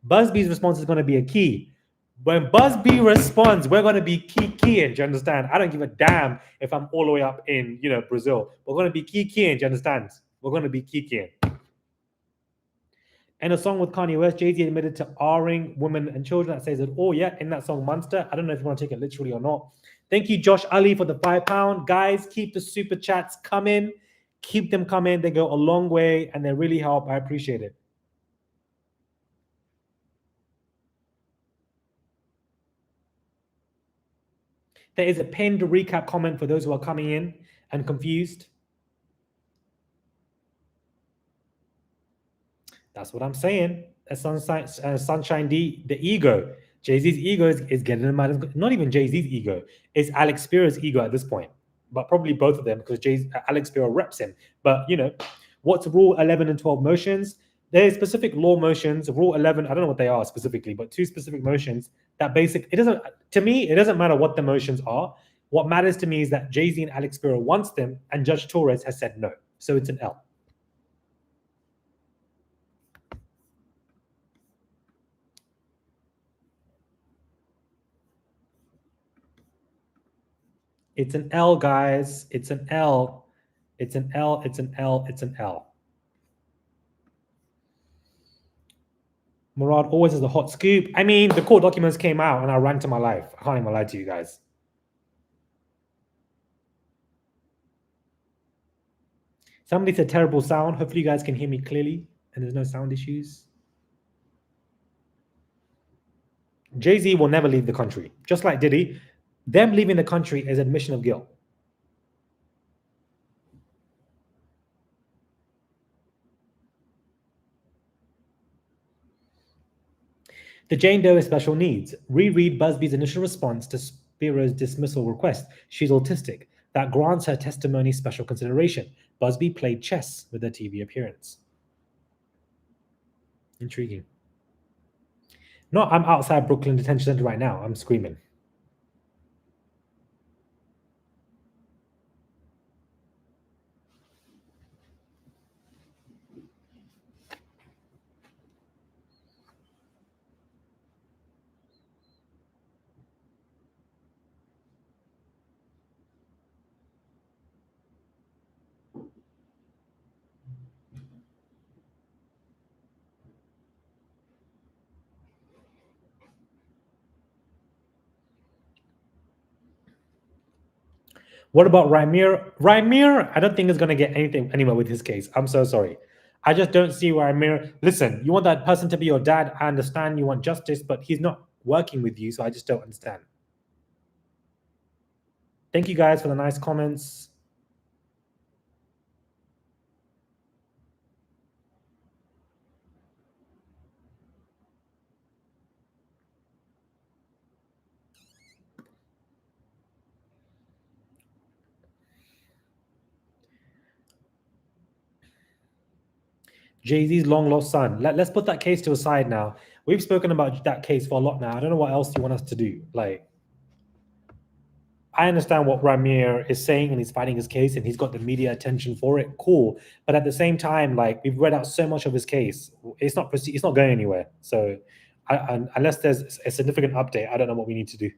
Busby's response is going to be a key. When Busby responds, we're going to be keying. Do you understand? I don't give a damn if I'm all the way up in, Brazil. We're going to be keying. Do you understand? We're going to be keying. And a song with Kanye West, Jay-Z admitted to R-ing women and children. That says it all, yeah, in that song Monster. I don't know if you want to take it literally or not. Thank you, Josh Ali, for the £5. Guys, keep the super chats coming. Keep them coming. They go a long way and they really help. I appreciate it. There is a pinned recap comment for those who are coming in and confused. That's what I'm saying. Sunshine D, the ego. Jay-Z's ego is getting him out. Not even Jay-Z's ego. It's Alex Spiro's ego at this point. But probably both of them because Alex Spiro reps him. But, what's Rule 11 and 12 motions? There's specific law motions. Rule 11, I don't know what they are specifically, but 2 specific motions that to me, it doesn't matter what the motions are. What matters to me is that Jay-Z and Alex Spiro wants them and Judge Torres has said no. So it's an L. It's an L, guys. It's an L. It's an L. It's an L. It's an L. Murad always has the hot scoop. I mean, the court documents came out and I ran to my life. I can't even lie to you guys. Somebody said terrible sound. Hopefully you guys can hear me clearly and there's no sound issues. Jay-Z will never leave the country. Just like Diddy, them leaving the country is admission of guilt. The Jane Doe is special needs. Reread Busby's initial response to Spiro's dismissal request. She's autistic. That grants her testimony special consideration. Busby played chess with her TV appearance. Intriguing. No, I'm outside Brooklyn Detention Center right now. I'm screaming. What about Rymir? Rymir, I don't think is going to get anywhere with his case. I'm so sorry. I just don't see Rymir. Listen, you want that person to be your dad. I understand you want justice, but he's not working with you, so I just don't understand. Thank you guys for the nice comments. Jay-Z's long lost son. Let's put that case to a side now. We've spoken about that case for a lot now. I don't know what else you want us to do. Like, I understand what Rymir is saying and he's fighting his case and he's got the media attention for it. Cool. But at the same time, like, we've read out so much of his case. It's not going anywhere. So unless there's a significant update, I don't know what we need to do.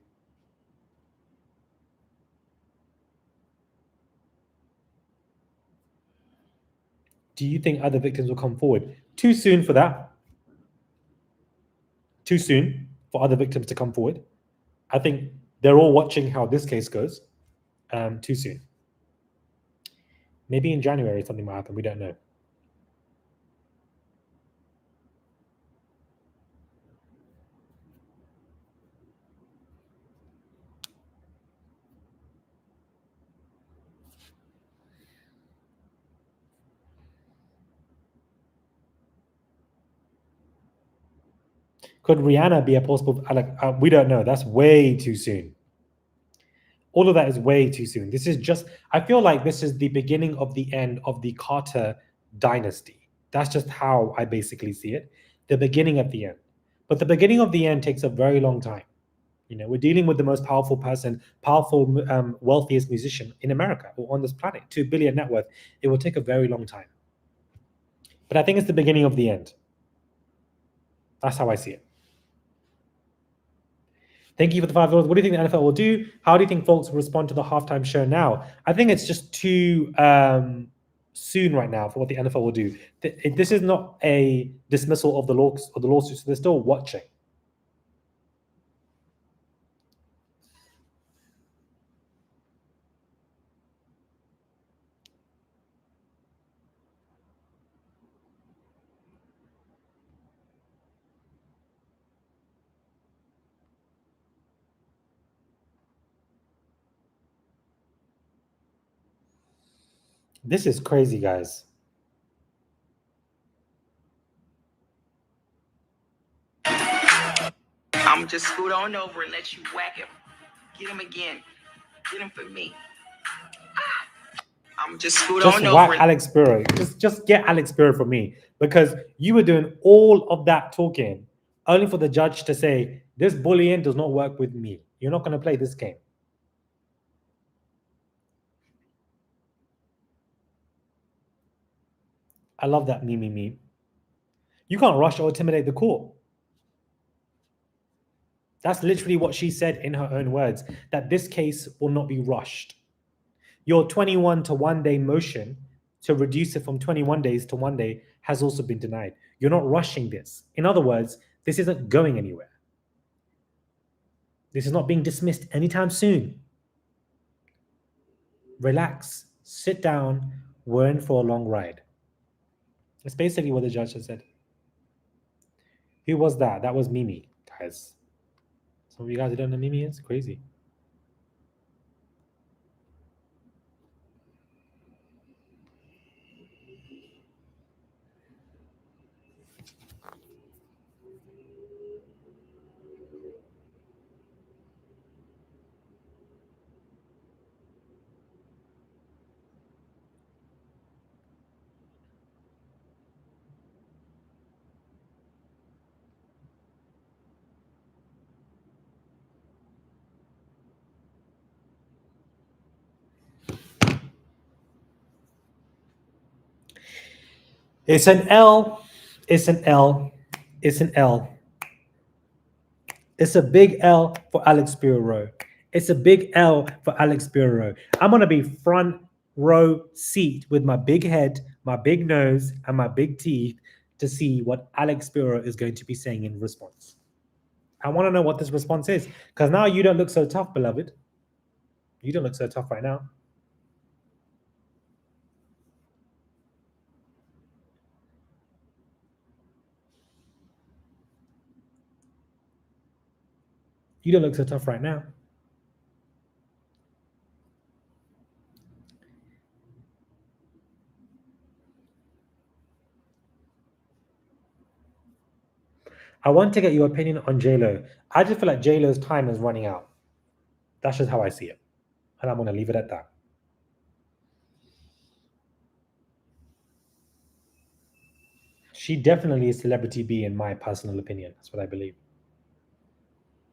Do you think other victims will come forward? Too soon for that. Too soon for other victims to come forward. I think they're all watching how this case goes. Too soon. Maybe in January something might happen. We don't know. Could Rihanna be a possible? We don't know. That's way too soon. All of that is way too soon. This is just. I feel like this is the beginning of the end of the Carter dynasty. That's just how I basically see it. The beginning of the end. But the beginning of the end takes a very long time. You know, we're dealing with the most powerful person, wealthiest musician in America or on this planet, 2 billion net worth. It will take a very long time. But I think it's the beginning of the end. That's how I see it. Thank you for the $5. What do you think the NFL will do? How do you think folks will respond to the halftime show now? I think it's just too soon right now for what the NFL will do. This is not a dismissal of the lawsuits. So they're still watching. This is crazy, guys. I'm just scoot on over and let you whack him. Get him again. Get him for me. I'm just scoot on over. Whack Alex Spiro. Just get Alex Spiro for me, because you were doing all of that talking only for the judge to say this bullying does not work with me. You're not going to play this game. I love that meme. You can't rush or intimidate the court. That's literally what she said in her own words, that this case will not be rushed. Your 21 to 1 day motion to reduce it from 21 days to 1 day has also been denied. You're not rushing this. In other words, this isn't going anywhere. This is not being dismissed anytime soon. Relax, sit down, we're in for a long ride. That's basically what the judge has said. Who was that? That was Mimi, guys. Some of you guys who don't know Mimi is crazy. It's an L. It's an L. It's an L. It's a big L for Alex Spiro. It's a big L for Alex Spiro. I'm going to be front row seat with my big head, my big nose, and my big teeth to see what Alex Spiro is going to be saying in response. I want to know what this response is, because now you don't look so tough, beloved. You don't look so tough right now. You don't look so tough right now. I want to get your opinion on J-Lo. I just feel like J-Lo's time is running out. That's just how I see it. And I'm going to leave it at that. She definitely is celebrity B in my personal opinion. That's what I believe.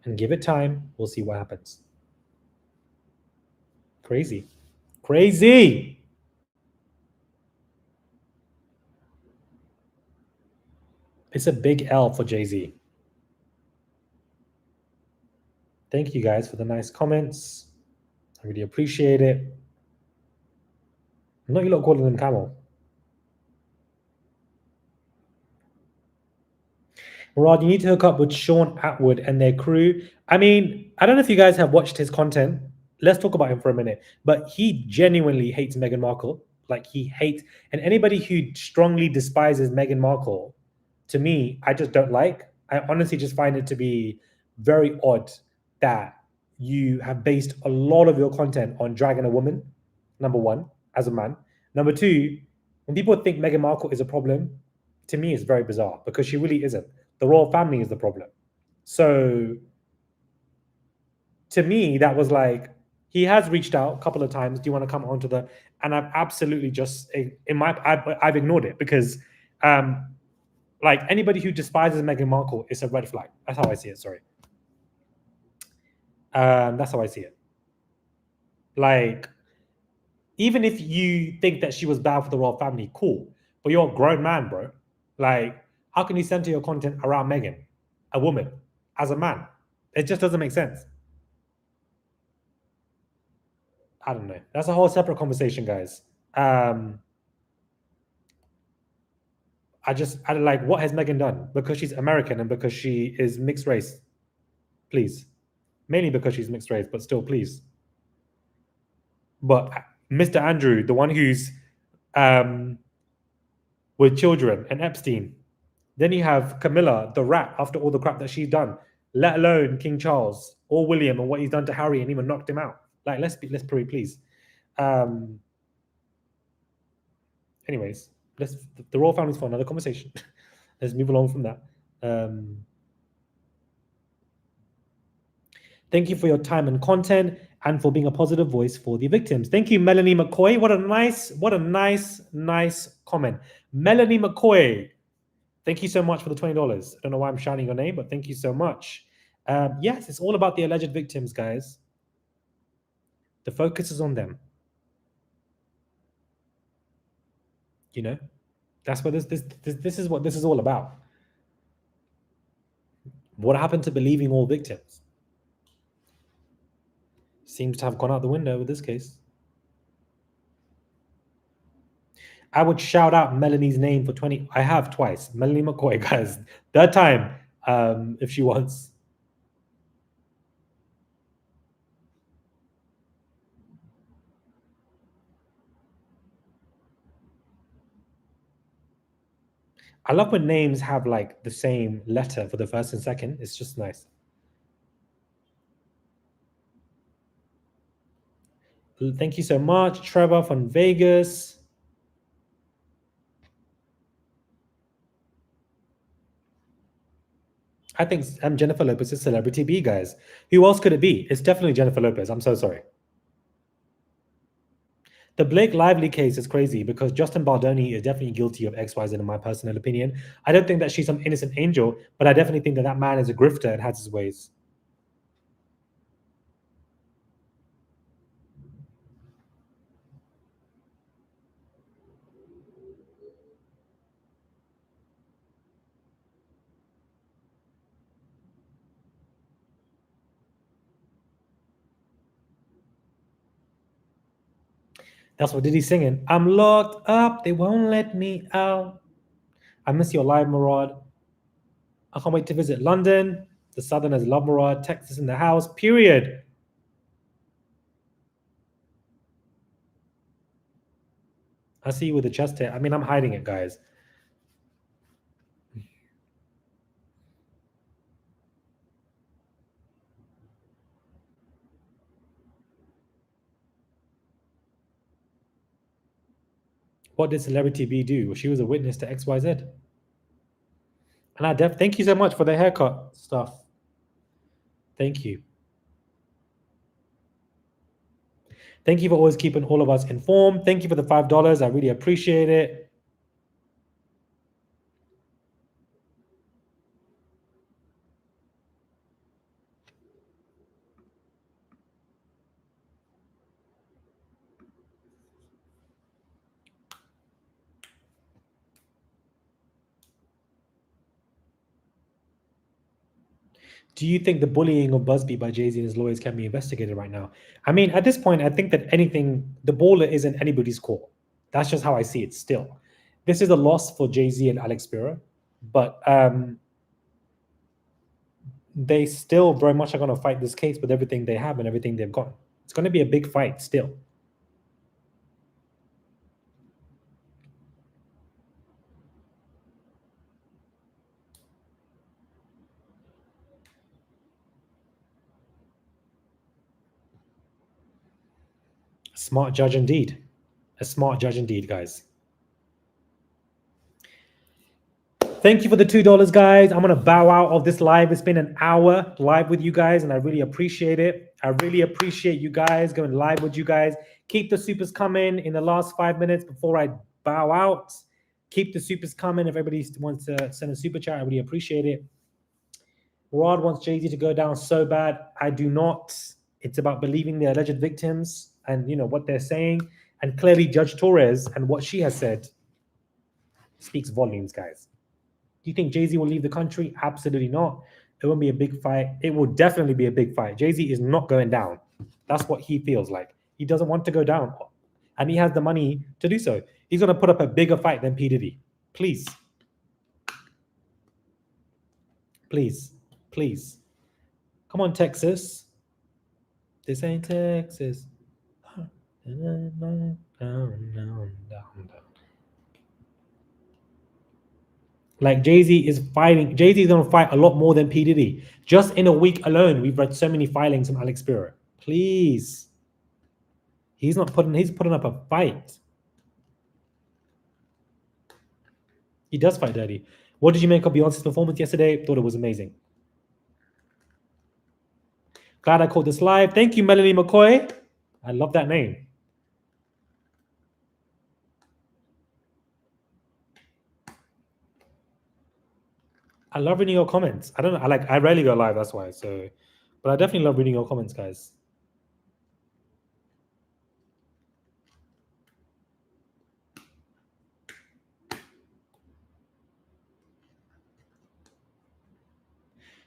And give it time, we'll see what happens. Crazy. Crazy! It's a big L for Jay-Z. Thank you guys for the nice comments. I really appreciate it. I'm not you lot calling them camel. Rod, you need to hook up with Sean Atwood and their crew. I mean, I don't know if you guys have watched his content. Let's talk about him for a minute. But he genuinely hates Meghan Markle. Like, he hates, and anybody who strongly despises Meghan Markle, to me, I just don't like. I honestly just find it to be very odd that you have based a lot of your content on dragging a woman, number one, as a man. Number two, when people think Meghan Markle is a problem, to me it's very bizarre, because she really isn't. The royal family is the problem. So to me, that was like, he has reached out a couple of times. Do you want to come onto the? And I've absolutely just I've ignored it because, like anybody who despises Meghan Markle, it's a red flag. That's how I see it. Sorry. That's how I see it. Like, even if you think that she was bad for the royal family, cool. But you're a grown man, bro. Like, how can you center your content around Meghan, a woman, as a man? It just doesn't make sense. I don't know. That's a whole separate conversation, guys. I like, what has Meghan done? Because she's American and because she is mixed race. Please. Mainly because she's mixed race, but still, please. But Mr. Andrew, the one who's with children, and Epstein. Then you have Camilla, the rat, after all the crap that she's done, let alone King Charles or William and what he's done to Harry and even knocked him out. Like, let's pray, please. Anyways, the royal family's for another conversation. Let's move along from that. Thank you for your time and content and for being a positive voice for the victims. Thank you, Melanie McCoy. What a nice comment. Melanie McCoy, thank you so much for the $20. I don't know why I'm shouting your name, but thank you so much. Yes, it's all about the alleged victims, guys. The focus is on them. You know, that's what this is what this is all about. What happened to believing all victims? Seems to have gone out the window with this case. I would shout out Melanie's name for 20. I have twice. Melanie McCoy, guys. Third time, if she wants. I love when names have like the same letter for the first and second. It's just nice. Thank you so much, Trevor from Vegas. I think Jennifer Lopez is celebrity B, guys. Who else could it be? It's definitely Jennifer Lopez. I'm so sorry. The Blake Lively case is crazy because Justin Baldoni is definitely guilty of XYZ in my personal opinion. I don't think that she's some innocent angel, but I definitely think that that man is a grifter and has his ways. That's what Diddy's singing. I'm locked up, they won't let me out. I miss your live, Murad. I can't wait to visit London. The Southerners love Murad. Texas in the house, period. I see you with the chest hair. I mean, I'm hiding it, guys. What did Celebrity B do? Well, she was a witness to XYZ. And thank you so much for the haircut stuff. Thank you. Thank you for always keeping all of us informed. Thank you for the $5. I really appreciate it. Do you think the bullying of Busby by Jay-Z and his lawyers can be investigated right now? I mean, at this point, I think that the ball isn't anybody's court. That's just how I see it still. This is a loss for Jay-Z and Alex Spiro, but they still very much are going to fight this case with everything they have and everything they've got. It's going to be a big fight still. Smart judge indeed. A smart judge indeed, guys. Thank you for the $2, guys. I'm gonna bow out of this live. It's been an hour live with you guys, and I really appreciate it. I really appreciate you guys going live with you guys. Keep the supers coming in the last 5 minutes before I bow out. Keep the supers coming. If everybody wants to send a super chat, I really appreciate it. Rod wants Jay-Z to go down so bad. I do not. It's about believing the alleged victims and what they're saying. And clearly Judge Torres and what she has said speaks volumes, guys. Do you think Jay-Z will leave the country? Absolutely not. It won't be a big fight. It will definitely be a big fight. Jay-Z is not going down. That's what he feels like. He doesn't want to go down. And he has the money to do so. He's going to put up a bigger fight than P. Diddy. Please. Please. Please. Come on, Texas. This ain't Texas. Like Jay-Z is fighting. Jay-Z is going to fight a lot more than P. Diddy. Just in a week alone, we've read so many filings from Alex Spiro. Please. He's putting up a fight. He does fight dirty. What did you make of Beyonce's performance yesterday? Thought it was amazing. Glad I caught this live. Thank you, Melanie McCoy. I love that name. I love reading your comments. I don't know. I rarely go live, that's why. But I definitely love reading your comments, guys.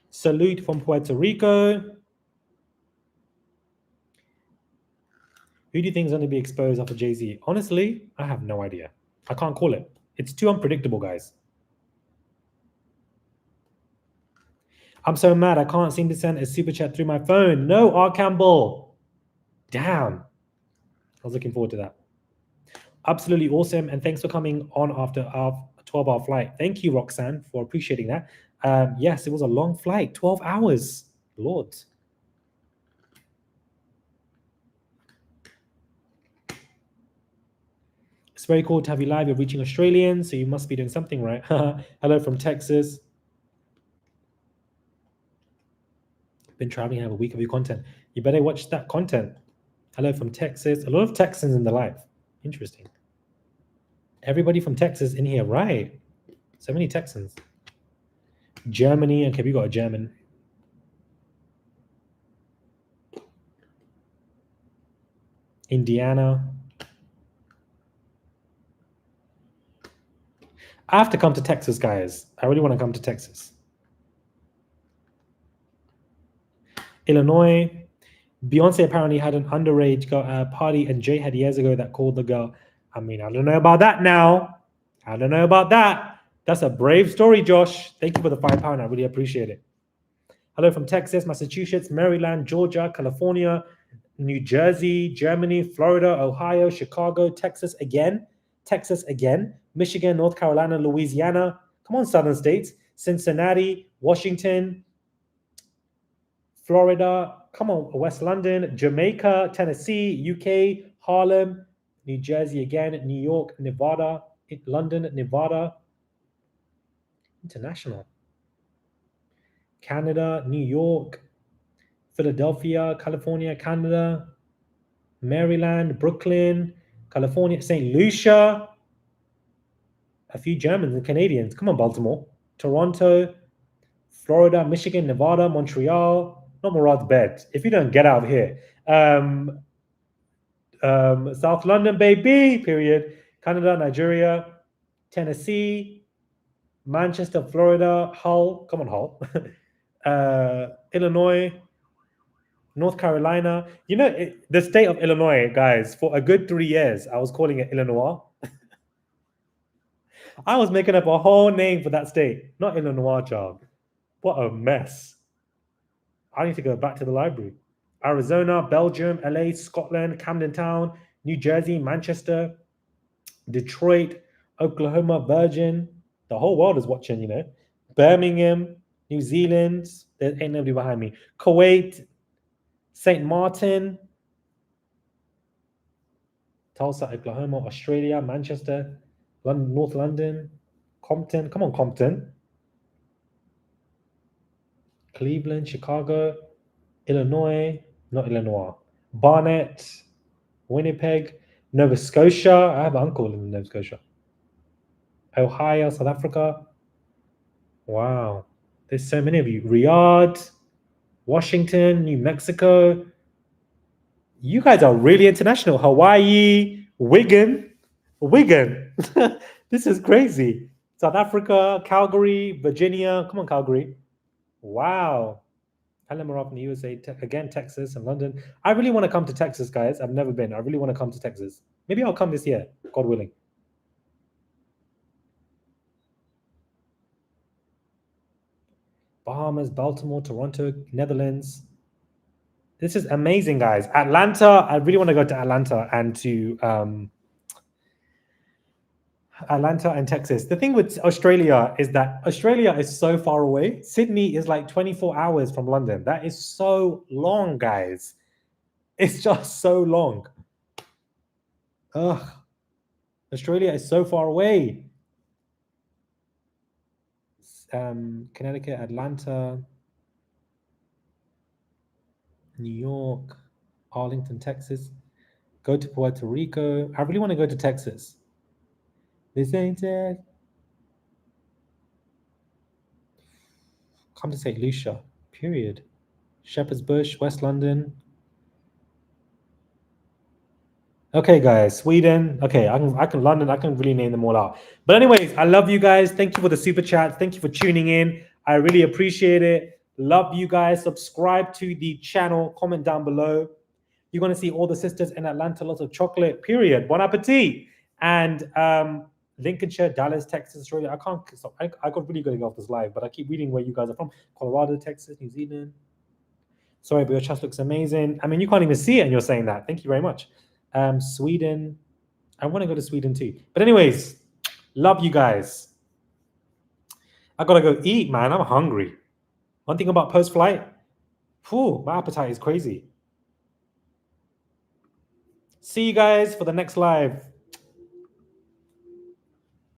Salute from Puerto Rico. Who do you think is going to be exposed after Jay-Z? Honestly, I have no idea. I can't call it. It's too unpredictable, guys. I'm so mad. I can't seem to send a super chat through my phone. No, R. Campbell. Damn. I was looking forward to that. Absolutely awesome. And thanks for coming on after our 12-hour flight. Thank you, Roxanne, for appreciating that. Yes, it was a long flight. 12 hours. Lord. It's very cool to have you live. You're reaching Australians, so you must be doing something right. Hello from Texas. Been traveling, have a week of your content. You better watch that content. Hello from Texas. A lot of Texans in the live. Interesting. Everybody from Texas in here, right? So many Texans. Germany. Okay, we got a German. Indiana. I have to come to Texas, guys. I really want to come to Texas. Illinois. Beyonce apparently had an underage party and Jay had years ago that called the girl. I mean, I don't know about that now. I don't know about that. That's a brave story, Josh. Thank you for the £5. I really appreciate it. Hello from Texas, Massachusetts, Maryland, Georgia, California, New Jersey, Germany, Florida, Ohio, Chicago, Texas again, Michigan, North Carolina, Louisiana. Come on, southern states. Cincinnati, Washington, Florida, come on, West London, Jamaica, Tennessee, UK, Harlem, New Jersey again, New York, Nevada, London, Nevada, international. Canada, New York, Philadelphia, California, Canada, Maryland, Brooklyn, California, St. Lucia, a few Germans and Canadians. Come on, Baltimore, Toronto, Florida, Michigan, Nevada, Montreal, not Murad's bed. If you don't get out of here. South London, baby, period. Canada, Nigeria, Tennessee, Manchester, Florida, Hull. Come on, Hull. Illinois, North Carolina. You know, the state of Illinois, guys, for a good 3 years, I was calling it Illinois. I was making up a whole name for that state. Not Illinois, child. What a mess. I need to go back to the library. Arizona, Belgium, LA, Scotland, Camden Town, New Jersey, Manchester, Detroit, Oklahoma, Virgin. The whole world is watching, you know. Birmingham, New Zealand. There ain't nobody behind me. Kuwait, St. Martin, Tulsa, Oklahoma, Australia, Manchester, London, North London, Compton. Come on, Compton. Cleveland, Chicago, Illinois, not Illinois. Barnett, Winnipeg, Nova Scotia. I have an uncle in Nova Scotia. Ohio, South Africa. Wow. There's so many of you. Riyadh, Washington, New Mexico. You guys are really international. Hawaii, Wigan. This is crazy. South Africa, Calgary, Virginia. Come on, Calgary. Wow. Palomar in the USA, again, Texas and London. I really want to come to Texas, guys. I've never been. I really want to come to Texas. Maybe I'll come this year, God willing. Bahamas, Baltimore, Toronto, Netherlands. This is amazing, guys. Atlanta. I really want to go to Atlanta and to Atlanta and Texas. The thing with Australia is that Australia is so far away. Sydney is like 24 hours from London. That is so long, guys. It's just so long. Ugh. Australia is so far away. Connecticut, Atlanta, New York, Arlington, Texas. Go to Puerto Rico. I really want to go to Texas. This ain't it. Come to St. Lucia, period. Shepherd's Bush, West London. Okay, guys, Sweden. Okay, I can London. I can really name them all out. But anyways, I love you guys. Thank you for the super chat. Thank you for tuning in. I really appreciate it. Love you guys. Subscribe to the channel. Comment down below. You're going to see all the sisters in Atlanta. Lots of chocolate, period. Bon appetit. And Lincolnshire, Dallas, Texas, Australia. I can't stop. I got really good to go off this live, but I keep reading where you guys are from. Colorado, Texas, New Zealand. Sorry, but your chest looks amazing. I mean, you can't even see it and you're saying that. Thank you very much. Sweden. I want to go to Sweden too. But anyways, love you guys. I gotta go eat, man. I'm hungry. One thing about post-flight, my appetite is crazy. See you guys for the next live.